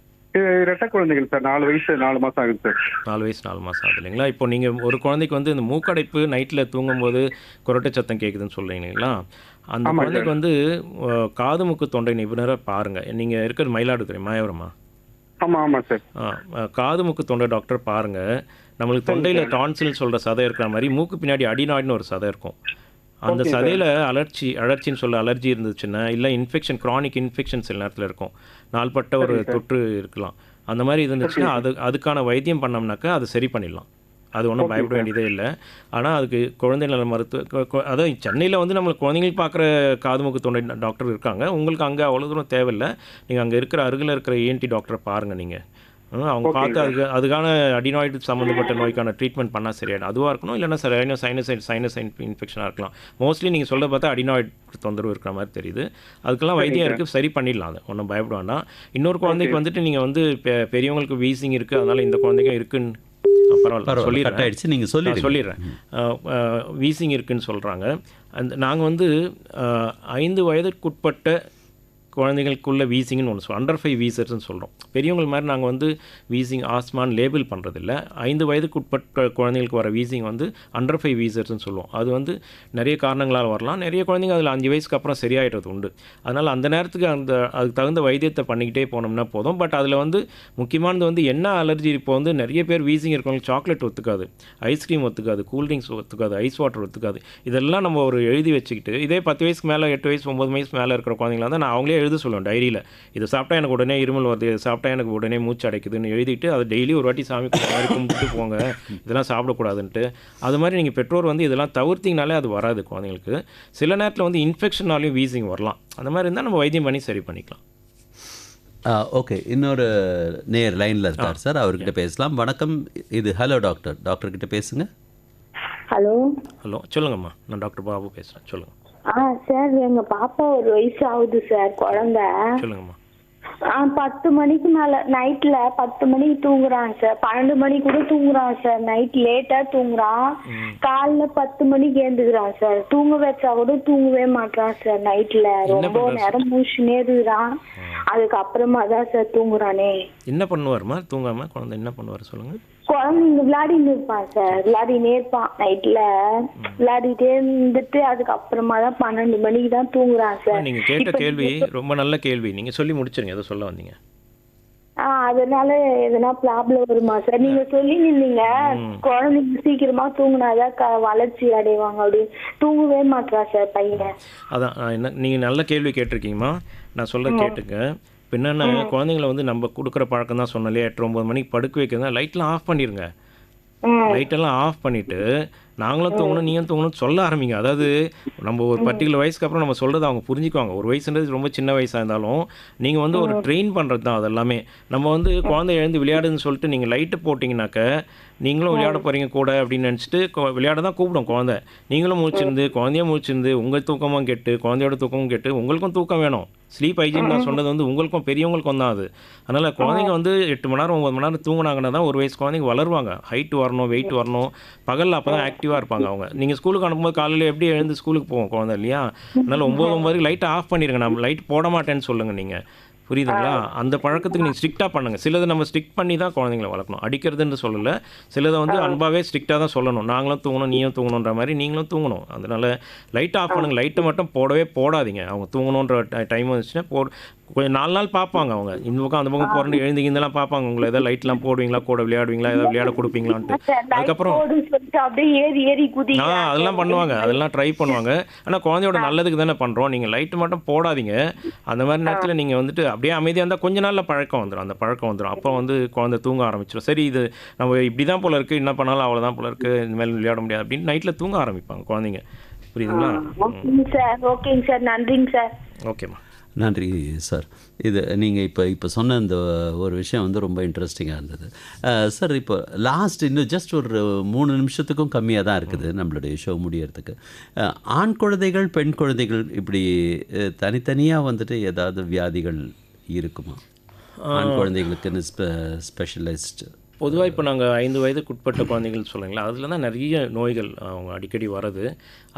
2 குழந்தைகள் சார். 4 வயசு 4 மாசம் ஆகுது சார். 4 வயசு 4 மாதம் ஆகுது இல்லைங்களா? இப்போ நீங்கள் ஒரு குழந்தைக்கு வந்து இந்த மூக்கடைப்பு நைட்டில் தூங்கும்போது குரட்டை சத்தம் கேட்குதுன்னு சொல்கிறீங்க இல்லைங்களா? அந்த குழந்தைக்கு வந்து காது மூக்கு தொண்டை நிபுணரை பாருங்கள். நீங்கள் இருக்கிறது மயிலாடுதுறை மாயவரமா? ஆமாம் சார். காது மூக்கு தொண்டை டாக்டர் பாருங்கள். நம்மளுக்கு தொண்டையில் டான்சில் சொல்கிற சதை இருக்கிற மாதிரி மூக்கு பின்னாடி அடிநாடுன்னு ஒரு சதை இருக்கும். அந்த சதையில் அழற்சின்னு சொல்ல அலர்ஜி இருந்துச்சுன்னா, இல்லை இன்ஃபெக்ஷன், க்ரானிக் இன்ஃபெக்ஷன் சில நேரத்தில் இருக்கும், நாள்பட்ட ஒரு தொற்று இருக்கலாம். அந்த மாதிரி இருந்துச்சுன்னா அதுக்கான வைத்தியம் பண்ணோம்னாக்கா அது சரி பண்ணிடலாம். அது ஒன்றும் பயப்பட வேண்டியதே இல்லை. ஆனால் அதுக்கு குழந்தை நல அதாவது சென்னையில் வந்து நம்மளுக்கு குழந்தைங்களுக்கு பார்க்குற காது மூக்கு தொண்டை டாக்டர் இருக்காங்க. உங்களுக்கு அங்கே அவ்வளோ தூரம் தேவையில்லை. நீங்கள் அங்கே இருக்கிற அருகில் இருக்கிற ENT டாக்டரை பாருங்கள். நீங்கள் அவங்க பார்த்து அதுக்கான அடினாய்டு சம்மந்தப்பட்ட நோய்க்கான ட்ரீட்மெண்ட் பண்ணால் சரியாயிடும். அதுவாக இருக்கணும், இல்லைன்னா சைனஸ் இன்ஃபெக்ஷனாக இருக்கலாம். மோஸ்ட்லி நீங்கள் சொல்ல பார்த்தா அடினாய்டு தொந்தரவு இருக்கிற மாதிரி தெரியுது. அதுக்கெல்லாம் வைத்தியம் இருக்குது, சரி பண்ணிடலாம். அதை ஒன்றும் பயப்பட வேண்டாம். இன்னொரு குழந்தைக்கு வந்துட்டு நீங்கள் வந்து பெரியவங்களுக்கு வீசிங் இருக்குது, அதனால் இந்த குழந்தைக்கும் இருக்குன்னு பரவாயில்ல சொல்லிடுறேன். நீங்கள் சொல்லிடுறேன். வீசிங் இருக்குன்னு சொல்கிறாங்க. நாங்கள் வந்து 5 வயதுக்குட்பட்ட குழந்தைகளுக்குள்ள வீசிங்னு ஒன்று சொல்லுவோம். அண்டர் 5 வீசர்ஸ்ன்னு சொல்கிறோம். பெரியவங்க மாதிரி நாங்கள் வந்து வீசிங் ஆஸ்மான்னு லேபிள் பண்ணுறதில்ல. 5 வயதுக்குட்பட்ட குழந்தைங்களுக்கு வர வீசிங் வந்து அண்டர் 5 வீசர்ஸ்ன்னு சொல்லுவோம். அது வந்து நிறைய காரணங்களால் வரலாம். நிறைய குழந்தைங்க அதில் 5 வயசுக்கு அப்புறம் சரியாயிடுறது உண்டு. அதனால் அந்த நேரத்துக்கு அதுக்கு தகுந்த வைத்தியத்தை பண்ணிக்கிட்டே போனோம்னா போதும். பட் அதில் வந்து முக்கியமானது வந்து என்ன அலர்ஜி, இப்போ வந்து நிறைய பேர் வீசிங் இருக்கவங்களுக்கு சாக்லேட் ஒத்துக்காது, ஐஸ்கிரீம் ஒத்துக்காது, கூல்ட்ரிங்க்ஸ் ஒத்துக்காது, ஐஸ் வாட்டர் ஒத்துக்காது. இதெல்லாம் நம்ம ஒரு எழுதி வச்சுக்கிட்டு, இதே 10 வயசுக்கு மேலே 8 வயசு 9 வயசு மேலே இருக்கிற குழந்தைங்களா தான் நான் அவங்களே எழுத சொல்லுவேன் டைரியில். இதை சாப்பிட்டா எனக்கு உடனே இருமல் வருது, இதை சாப்பிட்டா எனக்கு உடனே மூச்சு அடைக்குதுன்னு எழுதிட்டு அதை டெய்லி ஒரு வாட்டி சாமி கும்பிட்டு போங்க, இதெல்லாம் சாப்பிடக்கூடாதுன்ட்டு. அது மாதிரி நீங்கள் பெற்றோர் வந்து இதெல்லாம் தவிர்த்திங்கனாலே அது வராது குழந்தைங்களுக்கு. சில நேரத்தில் வந்து இன்ஃபெக்ஷனாலையும் வீசிங் வரலாம். அந்த மாதிரி இருந்தால் நம்ம வைத்தியம் பண்ணி சரி பண்ணிக்கலாம். ஓகே, இன்னொரு நேர் லைனில் இருக்கார் சார், அவர்கிட்ட பேசலாம். வணக்கம், இது ஹலோ டாக்டர். டாக்டர்கிட்ட பேசுங்க. ஹலோ சொல்லுங்கம்மா, நான் டாக்டர் பாபு பேசுகிறேன். சொல்லுங்கள். சார், எங்க பாப்பா 1 வயசு ஆகுது சார், குழந்தை. சொல்லுங்கம்மா. 10 மணிக்கு மேல நைட்ல 10 மணிக்கு தூங்குறான் சார். 12 மணி கூட தூங்குறான் சார். நைட் லேட்டா தூங்குறான். காலைல 10 மணிக்கு எழுந்துக்கிறான் சார். தூங்க வச்சா கூட தூங்கவே மாட்டான் சார். நைட்ல ரொம்ப நேரம் மூச்சுனே இருக்கிறான். அதுக்கப்புறமா தான் சார் தூங்குறானே. என்ன பண்ணுவாருமா தூங்காம குழந்தை? என்ன பண்ணுவார் சொல்லுங்க. குழந்தைங்க விளையாடின்னு இருப்பான் சார். விளையாடினே இருப்பான் நைட்ல. விளையாடிட்டே இருந்துட்டு அதுக்கப்புறமா தான் 12 மணிக்கு தான் தூங்குறான் சார். நீங்க கேட்ட கேள்வி ரொம்ப நல்ல கேள்வி. நீங்க சொல்லி முடிச்சிருங்க, எதை சொல்ல வந்தீங்க. அதனால எதனா ப்ராப்ளம் வருமா சார்? நீங்க சொல்லி நின்னீங்க குழந்தைங்க சீக்கிரமா தூங்கினாதான் வளர்ச்சி அடைவாங்க அப்படின்னு. தூங்கவே மாட்டா சார் பையன். அதான் என்ன, நீங்க நல்ல கேள்வி கேட்டிருக்கீங்கம்மா. நான் சொல்ல கேட்டுங்க. இப்போ என்னென்ன, குழந்தைங்களை வந்து நம்ம கொடுக்குற பழக்கம் தான் சொன்னாலே 8 9 மணிக்கு படுக்க வைக்கிறதா லைட்லாம் ஆஃப் பண்ணிடுங்க. லைட்டெல்லாம் ஆஃப் பண்ணிவிட்டு நாங்களும் தூங்கணும் நீயும் தூங்கணும்னு சொல்ல ஆரம்பிங்க. அதாவது நம்ம ஒரு பர்டிகுலர் வயசுக்கு அப்புறம் நம்ம சொல்கிறது அவங்க புரிஞ்சுக்குவாங்க. ஒரு வயசுன்றது ரொம்ப சின்ன வயசாக இருந்தாலும் நீங்கள் வந்து ஒரு ட்ரெயின் பண்ணுறது தான் அதெல்லாமே. நம்ம வந்து குழந்தை எழுந்து விளையாடுன்னு சொல்லிட்டு நீங்கள் லைட்டு போட்டிங்கனாக்க நீங்களும் விளையாட போகிறீங்க கூட அப்படின்னு நினச்சிட்டு விளையாட தான் கூப்பிடும் குழந்தை. நீங்களும் முழிச்சிருந்து குழந்தையும் முழிச்சிருந்து உங்கள் தூக்கமும் கெட்டு குழந்தையோட தூக்கமும் கெட்டு உங்களுக்கும் தூக்கம் வேணும். ஸ்லீப் ஹைஜீன் நான் சொன்னது வந்து உங்களுக்கும் பெரியவங்களுக்கும் தான் அது. அதனால் குழந்தைங்க வந்து 8 மணி நேரம் 9 மணி நேரம் தூங்கினாங்கன்னா தான் ஒரு வயசு குழந்தைங்க வளருவாங்க. ஹைட் வரணும், வெயிட் வரணும். பகலில் அப்போ தான் ஆக்டிவாக இருப்பாங்க அவங்க. நீங்கள் ஸ்கூலுக்கு அனுப்பும்போது காலையில் எப்படி எழுந்து ஸ்கூலுக்கு போவோம் குழந்தை இல்லையா? அதனால் 9 லைட்டை ஆஃப் பண்ணிடுங்க. நம்ம லைட் போட மாட்டேன்னு சொல்லுங்கள் நீங்கள். புரியுதுங்களா? அந்த பழக்கத்துக்கு நீங்கள் ஸ்ட்ரிக்டாக பண்ணுங்கள். சிலதை நம்ம ஸ்ட்ரிக்ட் பண்ணி தான் குழந்தைங்களை வளர்க்கணும். அடிக்கிறதுன்னு சொல்லலை. சிலதை வந்து அன்பாகவே ஸ்ட்ரிக்டாக தான் சொல்லணும். நாங்களும் தூங்கணும் நீயும் தூங்கணுன்ற மாதிரி நீங்களும் தூங்கணும். அதனால் லைட் ஆஃப் பண்ணுங்கள். லைட்டை மட்டும் போடவே போடாதீங்க. அவங்க தூங்கணுன்ற டைம் வந்துச்சுன்னா கொஞ்சம் 4 நாள் பார்ப்பாங்க அவங்க. இந்த பக்கம் அந்த பக்கம் புரண்டு எழுந்திங்கலாம் பார்ப்பாங்க. உங்களை எதாவது லைட்லாம் போடுவீங்களா, கூட விளையாடுவீங்களா, ஏதாவது விளையாட கொடுப்பீங்களான்ட்டு. அதுக்கப்புறம் அதெல்லாம் பண்ணுவாங்க. அதெல்லாம் ட்ரை பண்ணுவாங்க. ஆனால் குழந்தையோட நல்லதுக்கு தானே பண்ணுறோம். நீங்கள் லைட்டு மட்டும் போடாதீங்க. அந்த மாதிரி நேரத்தில் நீங்கள் வந்துட்டு அப்படியே அமைதியாக இருந்தால் கொஞ்ச நாளில் பழக்கம் வந்துடும். அந்த பழக்கம் வந்துடும். அப்போ வந்து குழந்தை தூங்க ஆரம்பிச்சிடும். சரி இது நம்ம இப்படி தான் போல இருக்குது, என்ன பண்ணாலும் அவ்வளோதான் போல இருக்குது, இனிமேல் விளையாட முடியாது அப்படின்னு நைட்டில் தூங்க ஆரம்பிப்பாங்க குழந்தைங்க. புரியுதுங்களா? ஓகேங்க சார், நன்றிங்க சார். ஓகேம்மா, நன்றி சார். இது நீங்கள் இப்போ சொன்ன இந்த ஒரு விஷயம் வந்து ரொம்ப இன்ட்ரெஸ்டிங்காக இருந்தது சார். இப்போ இன்னும் ஜஸ்ட் ஒரு 3 நிமிஷத்துக்கும் கம்மியாக தான் இருக்குது நம்மளுடைய ஷோ முடியறதுக்கு. ஆண் குழந்தைகள் பெண் குழந்தைகள் இப்படி தனித்தனியாக வந்துட்டு ஏதாவது வியாதிகள் இருக்குமா? ஆண் குழந்தைகளுக்குன்னு ஸ்பெஷலிஸ்ட் பொதுவாக இப்போ நாங்கள் 5 வயதுக்குட்பட்ட குழந்தைகள் சொல்லுங்களா, அதில் தான் நிறைய நோய்கள் அவங்க அடிக்கடி வர்றது.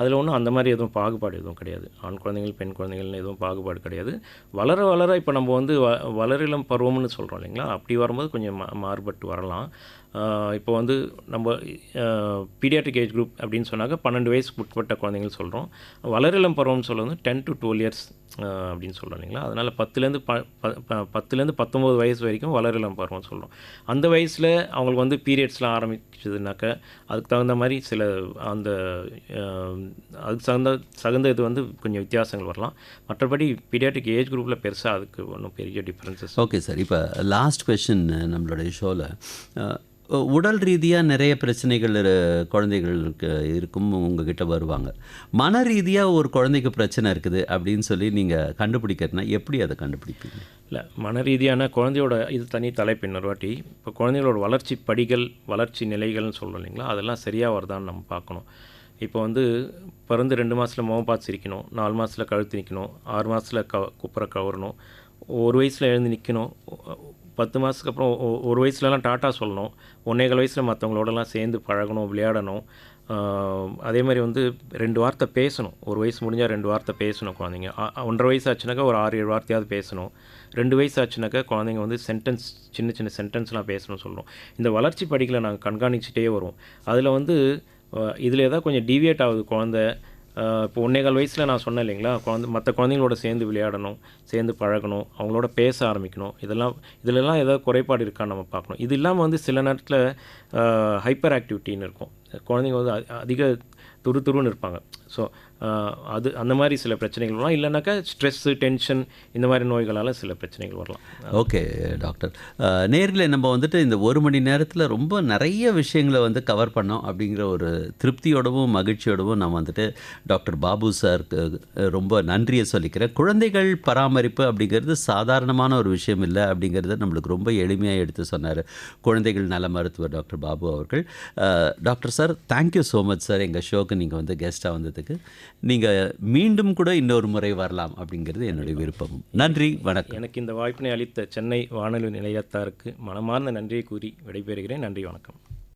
அதில் ஒன்றும் அந்த மாதிரி எதுவும் பாகுபாடு எதுவும் கிடையாது. ஆண் குழந்தைகள் பெண் குழந்தைகள்னு எதுவும் பாகுபாடு கிடையாது. வளர வளர இப்போ நம்ம வந்து வளரிளம் பருவம்னு சொல்கிறோம் இல்லைங்களா, அப்படி வரும்போது கொஞ்சம் மாறுபட்டு வரலாம். இப்போ வந்து நம்ம பீடியாட்ரிக் ஏஜ் குரூப் அப்படின்னு சொன்னாக்க 12 வயசுக்கு உட்பட்ட குழந்தைகள் சொல்கிறோம். வளரிளம் பருவம்னு சொல்ல வந்து 10 to 12 years அப்படின்னு சொல்கிறோம் இல்லைங்களா. அதனால் 10லேருந்து 19 வயசு வரைக்கும் வளரிளம் பருவம்னு சொல்கிறோம். அந்த வயசில் அவங்களுக்கு வந்து பீரியட்ஸ்லாம் ஆரம்பிச்சதுனாக்க அதுக்கு தகுந்த மாதிரி சில அந்த அதுக்கு தகுந்த இது வந்து கொஞ்சம் வித்தியாசங்கள் வரலாம். மற்றபடி பீடியாட்ரிக் ஏஜ் குரூப்பில் பெருசாக அதுக்கு ஒன்றும் பெரிய டிஃப்ரென்சஸ். Okay sir. இப்போ லாஸ்ட் கொஸ்டின் நம்மளுடைய ஷோவில் உடல் ரீதியாக நிறைய பிரச்சனைகள் குழந்தைகளுக்கு இருக்கும் உங்ககிட்ட வருவாங்க. மன ரீதியாக ஒரு குழந்தைக்கு பிரச்சனை இருக்குது அப்படின்னு சொல்லி நீங்கள் கண்டுபிடிக்கிறதுனா எப்படி அதை கண்டுபிடிப்பீங்க? இல்லை, மன ரீதியான குழந்தையோட இது தனி தலைப்பு இன்னொரு வாட்டி. இப்போ குழந்தைகளோட வளர்ச்சி படிகள், வளர்ச்சி நிலைகள்னு சொல்கிறோம் இல்லைங்களா, அதெல்லாம் சரியாக வருதான்னு நம்ம பார்க்கணும். இப்போ வந்து பிறந்து 2 மாதத்தில் முகம் பார்த்து சிரிக்கணும், 4 மாதத்தில் கழுத்து நிற்கணும், 6 மாதத்தில் குப்புற கவரணும், 1 வயசில் எழுந்து நிற்கணும், 10 மாதத்துக்கு அப்புறம் ஒரு வயசுலலாம் டாட்டா சொல்லணும், 1.25 வயசில் மற்றவங்களோடலாம் சேர்ந்து பழகணும், விளையாடணும். அதே மாதிரி வந்து 2 வார்த்தை பேசணும். 1 வயசு முடிஞ்சால் 2 வார்த்தை பேசணும் குழந்தைங்க. 1.5 வயசு ஆச்சுனாக்கா ஒரு 6-7 வார்த்தையாவது பேசணும். 2 வயசு ஆச்சுனாக்கா குழந்தைங்க வந்து சென்டென்ஸ், சின்ன சின்ன சென்டென்ஸ்லாம் பேசணும்னு சொல்கிறோம். இந்த வளர்ச்சி படிகளை நாங்கள் கண்காணிச்சிட்டே வருவோம். அதில் வந்து இதில் ஏதாவது கொஞ்சம் டீவியேட் ஆகுது குழந்தை. இப்போ 1.25 வயசில் நான் சொன்னேன் இல்லைங்களா, மற்ற குழந்தைங்களோட சேர்ந்து விளையாடணும், சேர்ந்து பழகணும், அவங்களோட பேச ஆரம்பிக்கணும். இதிலெல்லாம் ஏதாவது குறைபாடு இருக்கான்னு நம்ம பார்க்கணும். இது இல்லாமல் வந்து சில நேரத்தில் ஹைப்பர் ஆக்டிவிட்டின்னு இருக்கும். குழந்தைங்க வந்து அதிக துருதுருன்னு இருப்பாங்க. ஸோ அது அந்த மாதிரி சில பிரச்சனைகள் வரலாம். இல்லைனாக்கா ஸ்ட்ரெஸ்ஸு, டென்ஷன், இந்த மாதிரி நோய்களால் சில பிரச்சனைகள் வரலாம். ஓகே டாக்டர், நேர்களே நம்ம வந்துட்டு இந்த 1 மணி நேரத்தில் ரொம்ப நிறைய விஷயங்களை வந்து கவர் பண்ணோம் அப்படிங்கிற ஒரு திருப்தியோடவும் மகிழ்ச்சியோடவும் நான் வந்துட்டு டாக்டர் பாபு சாருக்கு ரொம்ப நன்றியை சொல்லிக்கிறேன். குழந்தைகள் பராமரிப்பு அப்படிங்கிறது சாதாரணமான ஒரு விஷயம் இல்லை அப்படிங்கிறத நம்மளுக்கு ரொம்ப எளிமையாக எடுத்து சொன்னார் குழந்தைகள் நல மருத்துவர் டாக்டர் பாபு அவர்கள். Doctor sir, thank you so much sir, எங்கள் ஷோக்கு நீங்கள் வந்து கெஸ்ட்டாக வந்ததுக்கு. நீங்கள் மீண்டும் கூட இன்னொரு முறை வரலாம் அப்படிங்கிறது என்னுடைய விருப்பமும். நன்றி, வணக்கம். எனக்கு இந்த வாய்ப்பினை அளித்த சென்னை வானொலி நிலையத்தாருக்கு மனமார்ந்த நன்றியை கூறி விடைபெறுகிறேன். நன்றி, வணக்கம்.